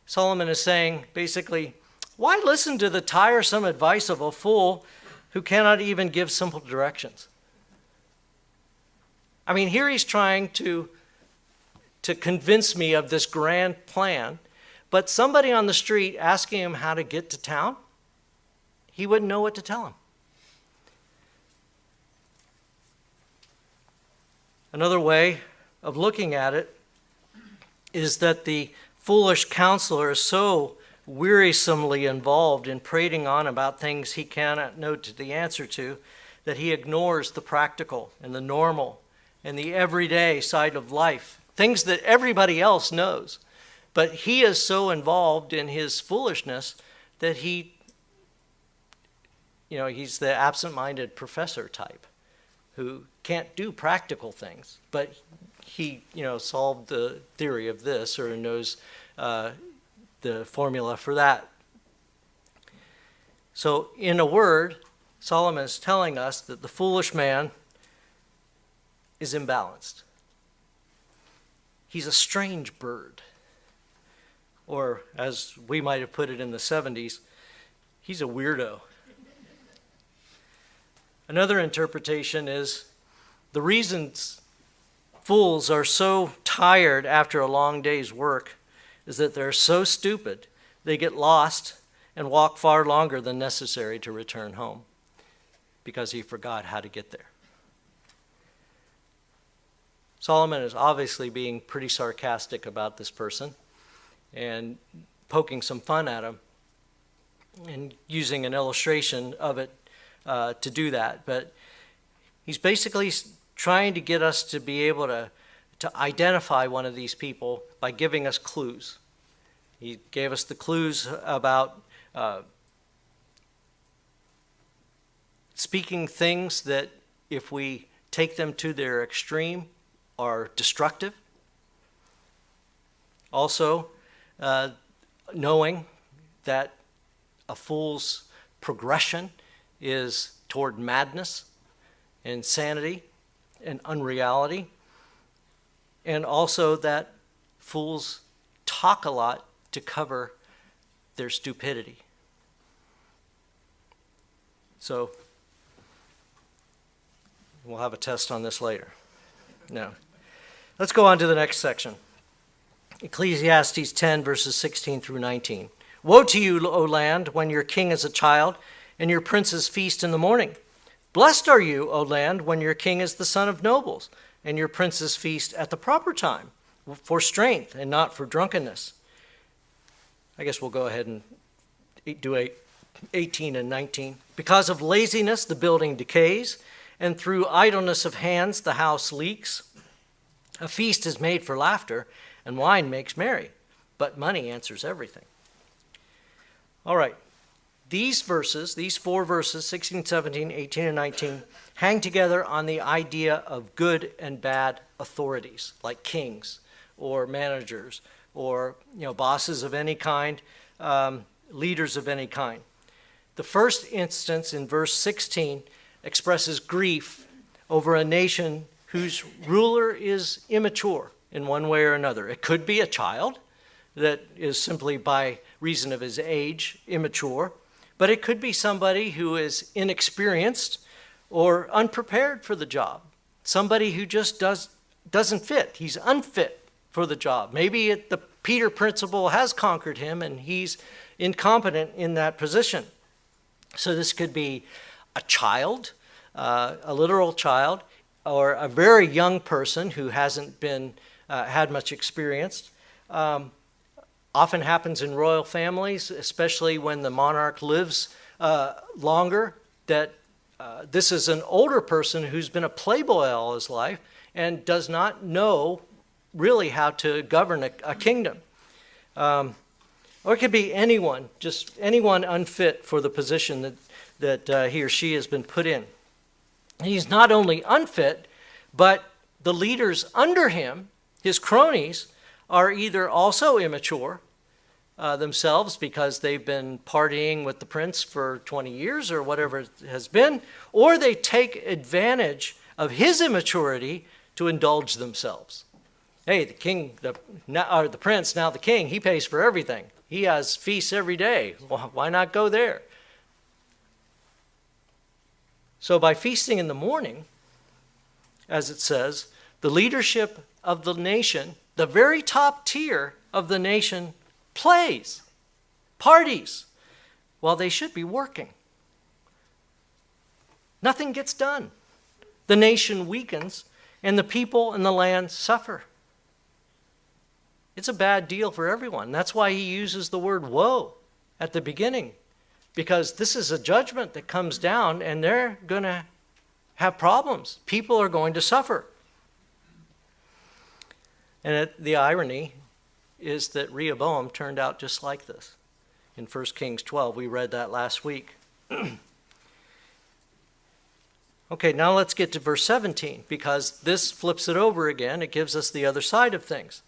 Solomon is saying basically, why listen to the tiresome advice of a fool who cannot even give simple directions? I mean, here he's trying to convince me of this grand plan, but somebody on the street asking him how to get to town, he wouldn't know what to tell him. Another way of looking at it is that the foolish counselor is so wearisomely involved in prating on about things he cannot know the answer to that he ignores the practical and the normal and the everyday side of life, things that everybody else knows. But he is so involved in his foolishness that he's the absent-minded professor type who can't do practical things, but he, solved the theory of this or knows the formula for that. So in a word, Solomon is telling us that the foolish man is imbalanced. He's a strange bird. Or as we might have put it in the 70s, he's a weirdo. Another interpretation is the reasons fools are so tired after a long day's work is that they're so stupid they get lost and walk far longer than necessary to return home because he forgot how to get there. Solomon is obviously being pretty sarcastic about this person and poking some fun at him and using an illustration of it to do that. But he's basically trying to get us to be able to identify one of these people by giving us clues. He gave us the clues about speaking things that, if we take them to their extreme, are destructive. Also, knowing that a fool's progression is toward madness, insanity, and unreality. And also that fools talk a lot to cover their stupidity. So, we'll have a test on this later. Now, let's go on to the next section. Ecclesiastes 10, verses 16 through 19. Woe to you, O land, when your king is a child, and your princes feast in the morning. Blessed are you, O land, when your king is the son of nobles, and your princes feast at the proper time, for strength and not for drunkenness. I guess we'll go ahead and do 18 and 19. Because of laziness, the building decays, and through idleness of hands, the house leaks. A feast is made for laughter, and wine makes merry, but money answers everything. All right. These verses, these 4 verses, 16, 17, 18, and 19, hang together on the idea of good and bad authorities, like kings or managers or bosses of any kind, leaders of any kind. The first instance in verse 16 expresses grief over a nation whose ruler is immature in one way or another. It could be a child that is simply by reason of his age immature, but it could be somebody who is inexperienced or unprepared for the job, somebody who just doesn't fit. He's unfit for the job. Maybe the Peter principle has conquered him and he's incompetent in that position. So this could be a child, a literal child, or a very young person who hasn't been had much experience. Often happens in royal families, especially when the monarch lives longer, that this is an older person who's been a playboy all his life and does not know really how to govern a kingdom. Or it could be anyone, just anyone unfit for the position that he or she has been put in. He's not only unfit, but the leaders under him, his cronies, are either also immature themselves because they've been partying with the prince for 20 years or whatever it has been, or they take advantage of his immaturity to indulge themselves. Hey, the king, or the prince, now the king, he pays for everything. He has feasts every day. Well, why not go there? So by feasting in the morning, as it says, the leadership of the nation, the very top tier of the nation, plays, parties, while they should be working. Nothing gets done. The nation weakens, and the people and the land suffer. It's a bad deal for everyone. That's why he uses the word woe at the beginning, because this is a judgment that comes down, and they're going to have problems. People are going to suffer. And the irony is that Rehoboam turned out just like this. In 1 Kings 12, we read that last week. Okay, now let's get to verse 17, because this flips it over again. It gives us the other side of things.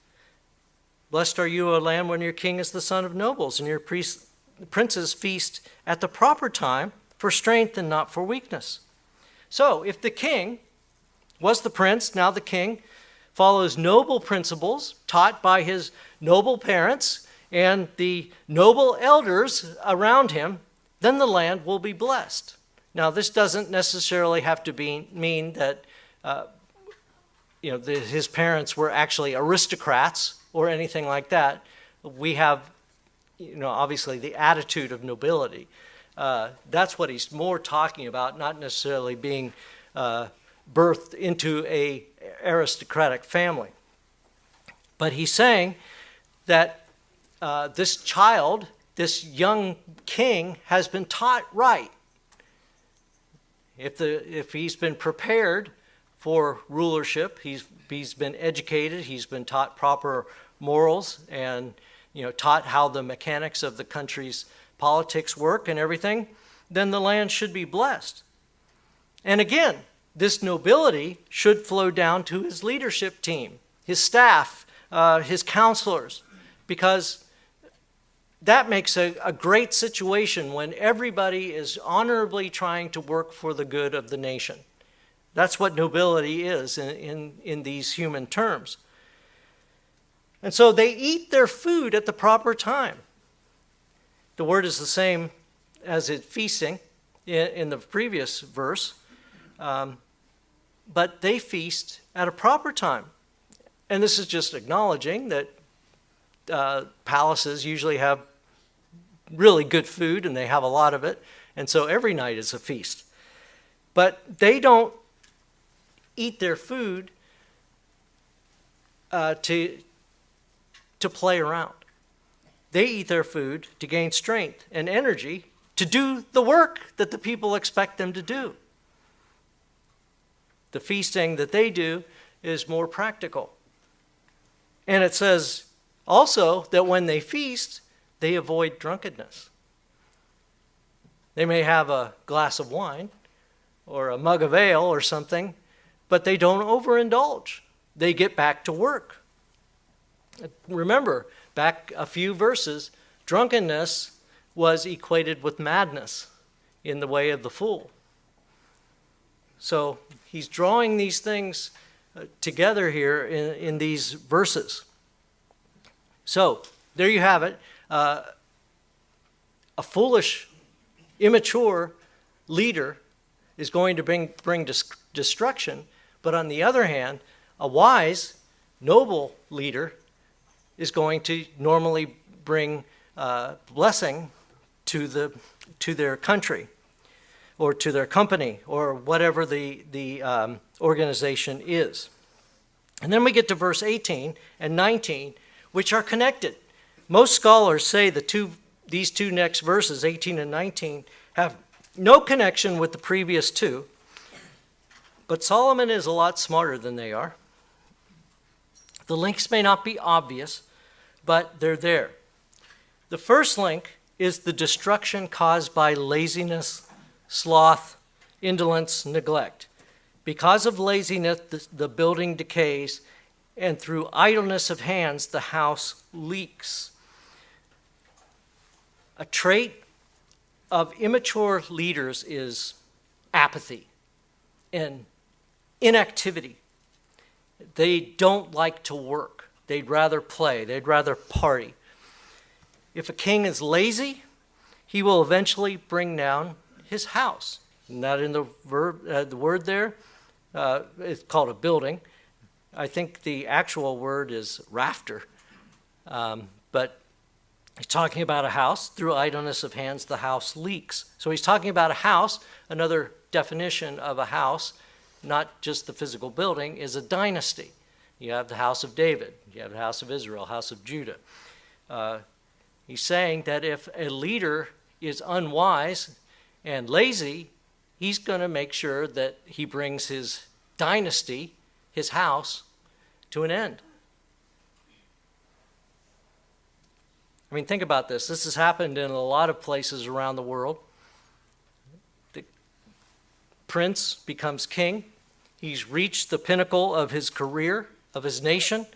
Blessed are you, O land, when your king is the son of nobles, and your princes feast at the proper time for strength and not for weakness. So, if the king was the prince, now the king, follows noble principles taught by his noble parents and the noble elders around him, then the land will be blessed. Now, this doesn't necessarily have to mean that his parents were actually aristocrats or anything like that. We have, obviously the attitude of nobility. That's what he's more talking about, not necessarily being birthed into a aristocratic family. But he's saying that this child, this young king, has been taught right. If he's been prepared for rulership, he's been educated, he's been taught proper morals and taught how the mechanics of the country's politics work and everything, then the land should be blessed. And again, this nobility should flow down to his leadership team, his staff, his counselors, because that makes a great situation when everybody is honorably trying to work for the good of the nation. That's what nobility is in these human terms. And so they eat their food at the proper time. The word is the same as it feasting in the previous verse, but they feast at a proper time. And this is just acknowledging that palaces usually have really good food, and they have a lot of it, and so every night is a feast. But they don't eat their food to play around. They eat their food to gain strength and energy to do the work that the people expect them to do. The feasting that they do is more practical. And it says also that when they feast, they avoid drunkenness. They may have a glass of wine or a mug of ale or something, but they don't overindulge. They get back to work. Remember, back a few verses, drunkenness was equated with madness in the way of the fool. So he's drawing these things together here in these verses. So there you have it. A foolish, immature leader is going to bring destruction, but on the other hand, a wise, noble leader is going to normally bring blessing to their country or to their company or whatever the organization is. And then we get to verse 18 and 19, which are connected. Most scholars say these two next verses, 18 and 19, have no connection with the previous two, but Solomon is a lot smarter than they are. The links may not be obvious, but they're there. The first link is the destruction caused by laziness, sloth, indolence, neglect. Because of laziness, the building decays, and through idleness of hands, the house leaks. A trait of immature leaders is apathy and inactivity. They don't like to work. They'd rather play. They'd rather party. If a king is lazy, he will eventually bring down his house. Not in the word there. It's called a building. I think the actual word is rafter. But he's talking about a house. Through idleness of hands, the house leaks. So he's talking about a house. Another definition of a house, not just the physical building, is a dynasty. You have the house of David. You have the house of Israel, house of Judah. He's saying that if a leader is unwise and lazy, he's going to make sure that he brings his dynasty, his house, to an end. I mean, think about this. This has happened in a lot of places around the world. The prince becomes king. He's reached the pinnacle of his career, of his nation.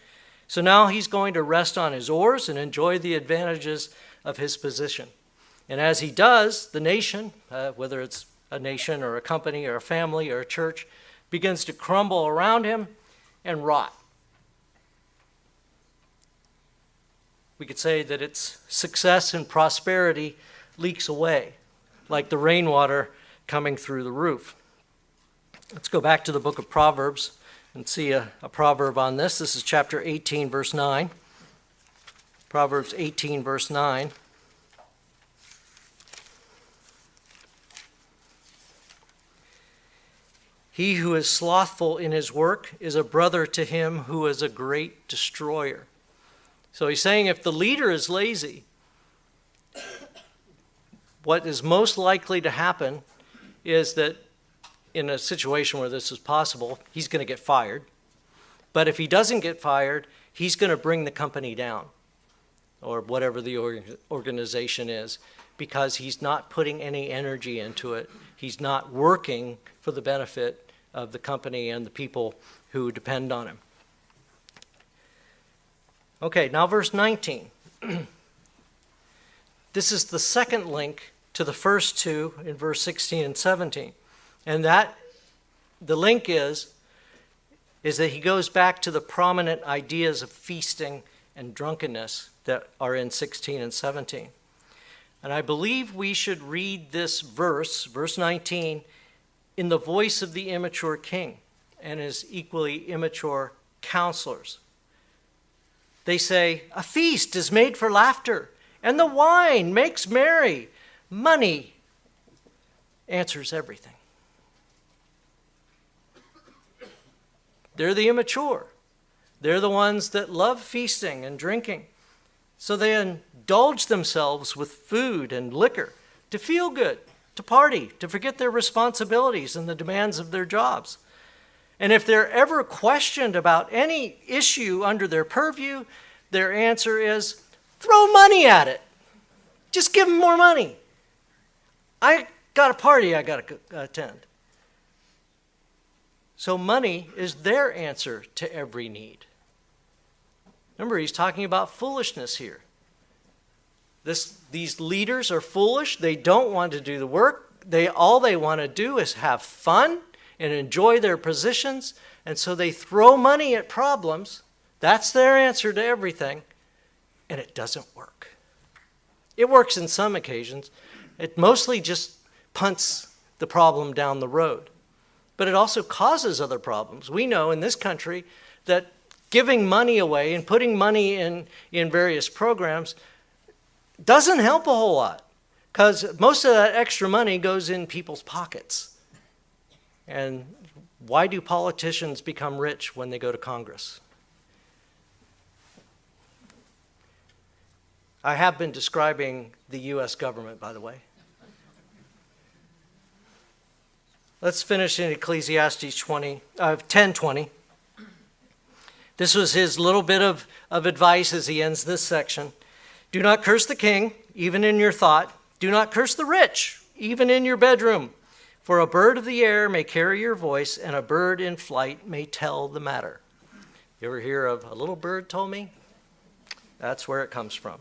So now he's going to rest on his oars and enjoy the advantages of his position. And as he does, the nation, whether it's a nation or a company or a family or a church, begins to crumble around him and rot. We could say that its success and prosperity leaks away, like the rainwater coming through the roof. Let's go back to the book of Proverbs and see a proverb on this. This is chapter 18, verse 9. Proverbs 18, verse 9. He who is slothful in his work is a brother to him who is a great destroyer. So he's saying if the leader is lazy, what is most likely to happen is that in a situation where this is possible, he's going to get fired. But if he doesn't get fired, he's going to bring the company down. or whatever the organization is, because he's not putting any energy into it. He's not working for the benefit of the company and the people who depend on him. Okay, now verse 19. This is the second link to the first two in verse 16 and 17. And that, the link is that he goes back to the prominent ideas of feasting and drunkenness that are in 16 and 17. And I believe we should read this verse, verse 19, in the voice of the immature king and his equally immature counselors. They say, "A feast is made for laughter, and the wine makes merry. Money answers everything." They're the immature. They're the ones that love feasting and drinking. So they indulge themselves with food and liquor to feel good, to party, to forget their responsibilities and the demands of their jobs. And if they're ever questioned about any issue under their purview, their answer is, throw money at it. Just give them more money. I got a party I got to attend. So money is their answer to every need. Remember, he's talking about foolishness here. These leaders are foolish. They don't want to do the work. All they want to do is have fun and enjoy their positions. And so they throw money at problems. That's their answer to everything. And it doesn't work. It works in some occasions. It mostly just punts the problem down the road. But it also causes other problems. We know in this country that giving money away and putting money in various programs doesn't help a whole lot, because most of that extra money goes in people's pockets. And why do politicians become rich when they go to Congress? I have been describing the U.S. government, by the way. Let's finish in Ecclesiastes 10:20. This was his little bit of advice as he ends this section. Do not curse the king, even in your thought. Do not curse the rich, even in your bedroom. For a bird of the air may carry your voice, and a bird in flight may tell the matter. You ever hear of a little bird told me? That's where it comes from.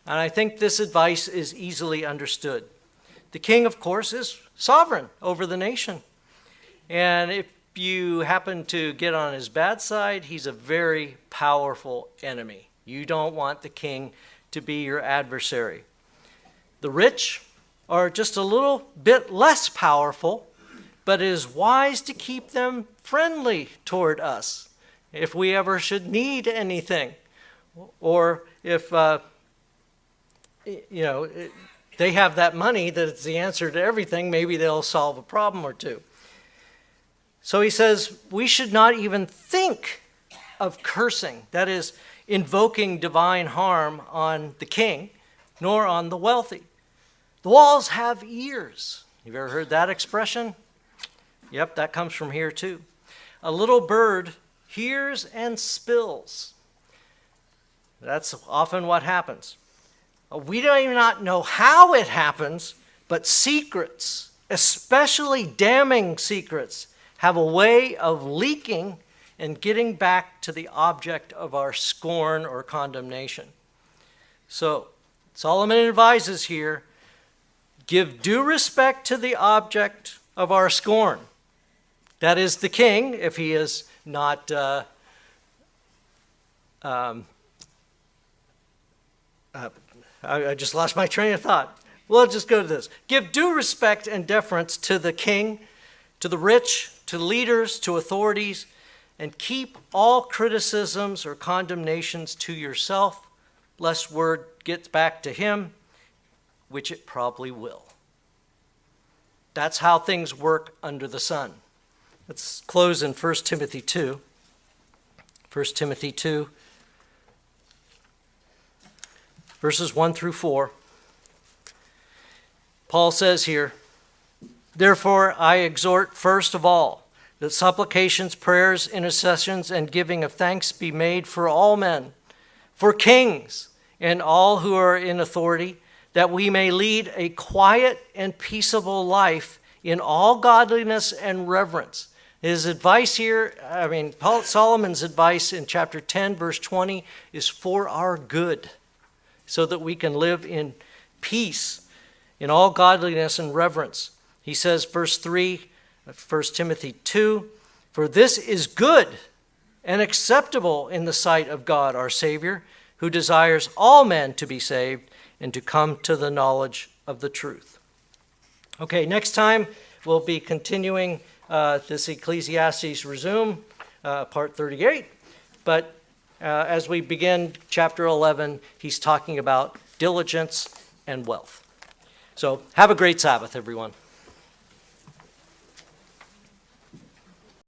And I think this advice is easily understood. The king, of course, is sovereign over the nation. And if you happen to get on his bad side, he's a very powerful enemy. You don't want the king to be your adversary. The rich are just a little bit less powerful, but it is wise to keep them friendly toward us if we ever should need anything. Or if, they have that money that it's the answer to everything, maybe they'll solve a problem or two. So he says we should not even think of cursing, that is, invoking divine harm on the king, nor on the wealthy. The walls have ears. You've ever heard that expression? Yep, that comes from here too. A little bird hears and spills. That's often what happens. We don't even not know how it happens, but secrets, especially damning secrets, have a way of leaking and getting back to the object of our scorn or condemnation. So Solomon advises here, give due respect to the object of our scorn. That is the king, if he is not I just lost my train of thought. We'll just go to this. Give due respect and deference to the king, to the rich, to leaders, to authorities, and keep all criticisms or condemnations to yourself, lest word gets back to him, which it probably will. That's how things work under the sun. Let's close in 1 Timothy 2. 1 Timothy 2. Verses 1 through 4. Paul says here, therefore I exhort first of all that supplications, prayers, intercessions, and giving of thanks be made for all men, for kings, and all who are in authority, that we may lead a quiet and peaceable life in all godliness and reverence. His advice here, Solomon's advice in chapter 10, verse 20, is for our good, so that we can live in peace, in all godliness and reverence. He says, verse 3, 1 Timothy 2, for this is good and acceptable in the sight of God our Savior, who desires all men to be saved and to come to the knowledge of the truth. Okay, next time we'll be continuing this Ecclesiastes resume, part 38. But as we begin chapter 11, he's talking about diligence and wealth. So have a great Sabbath, everyone.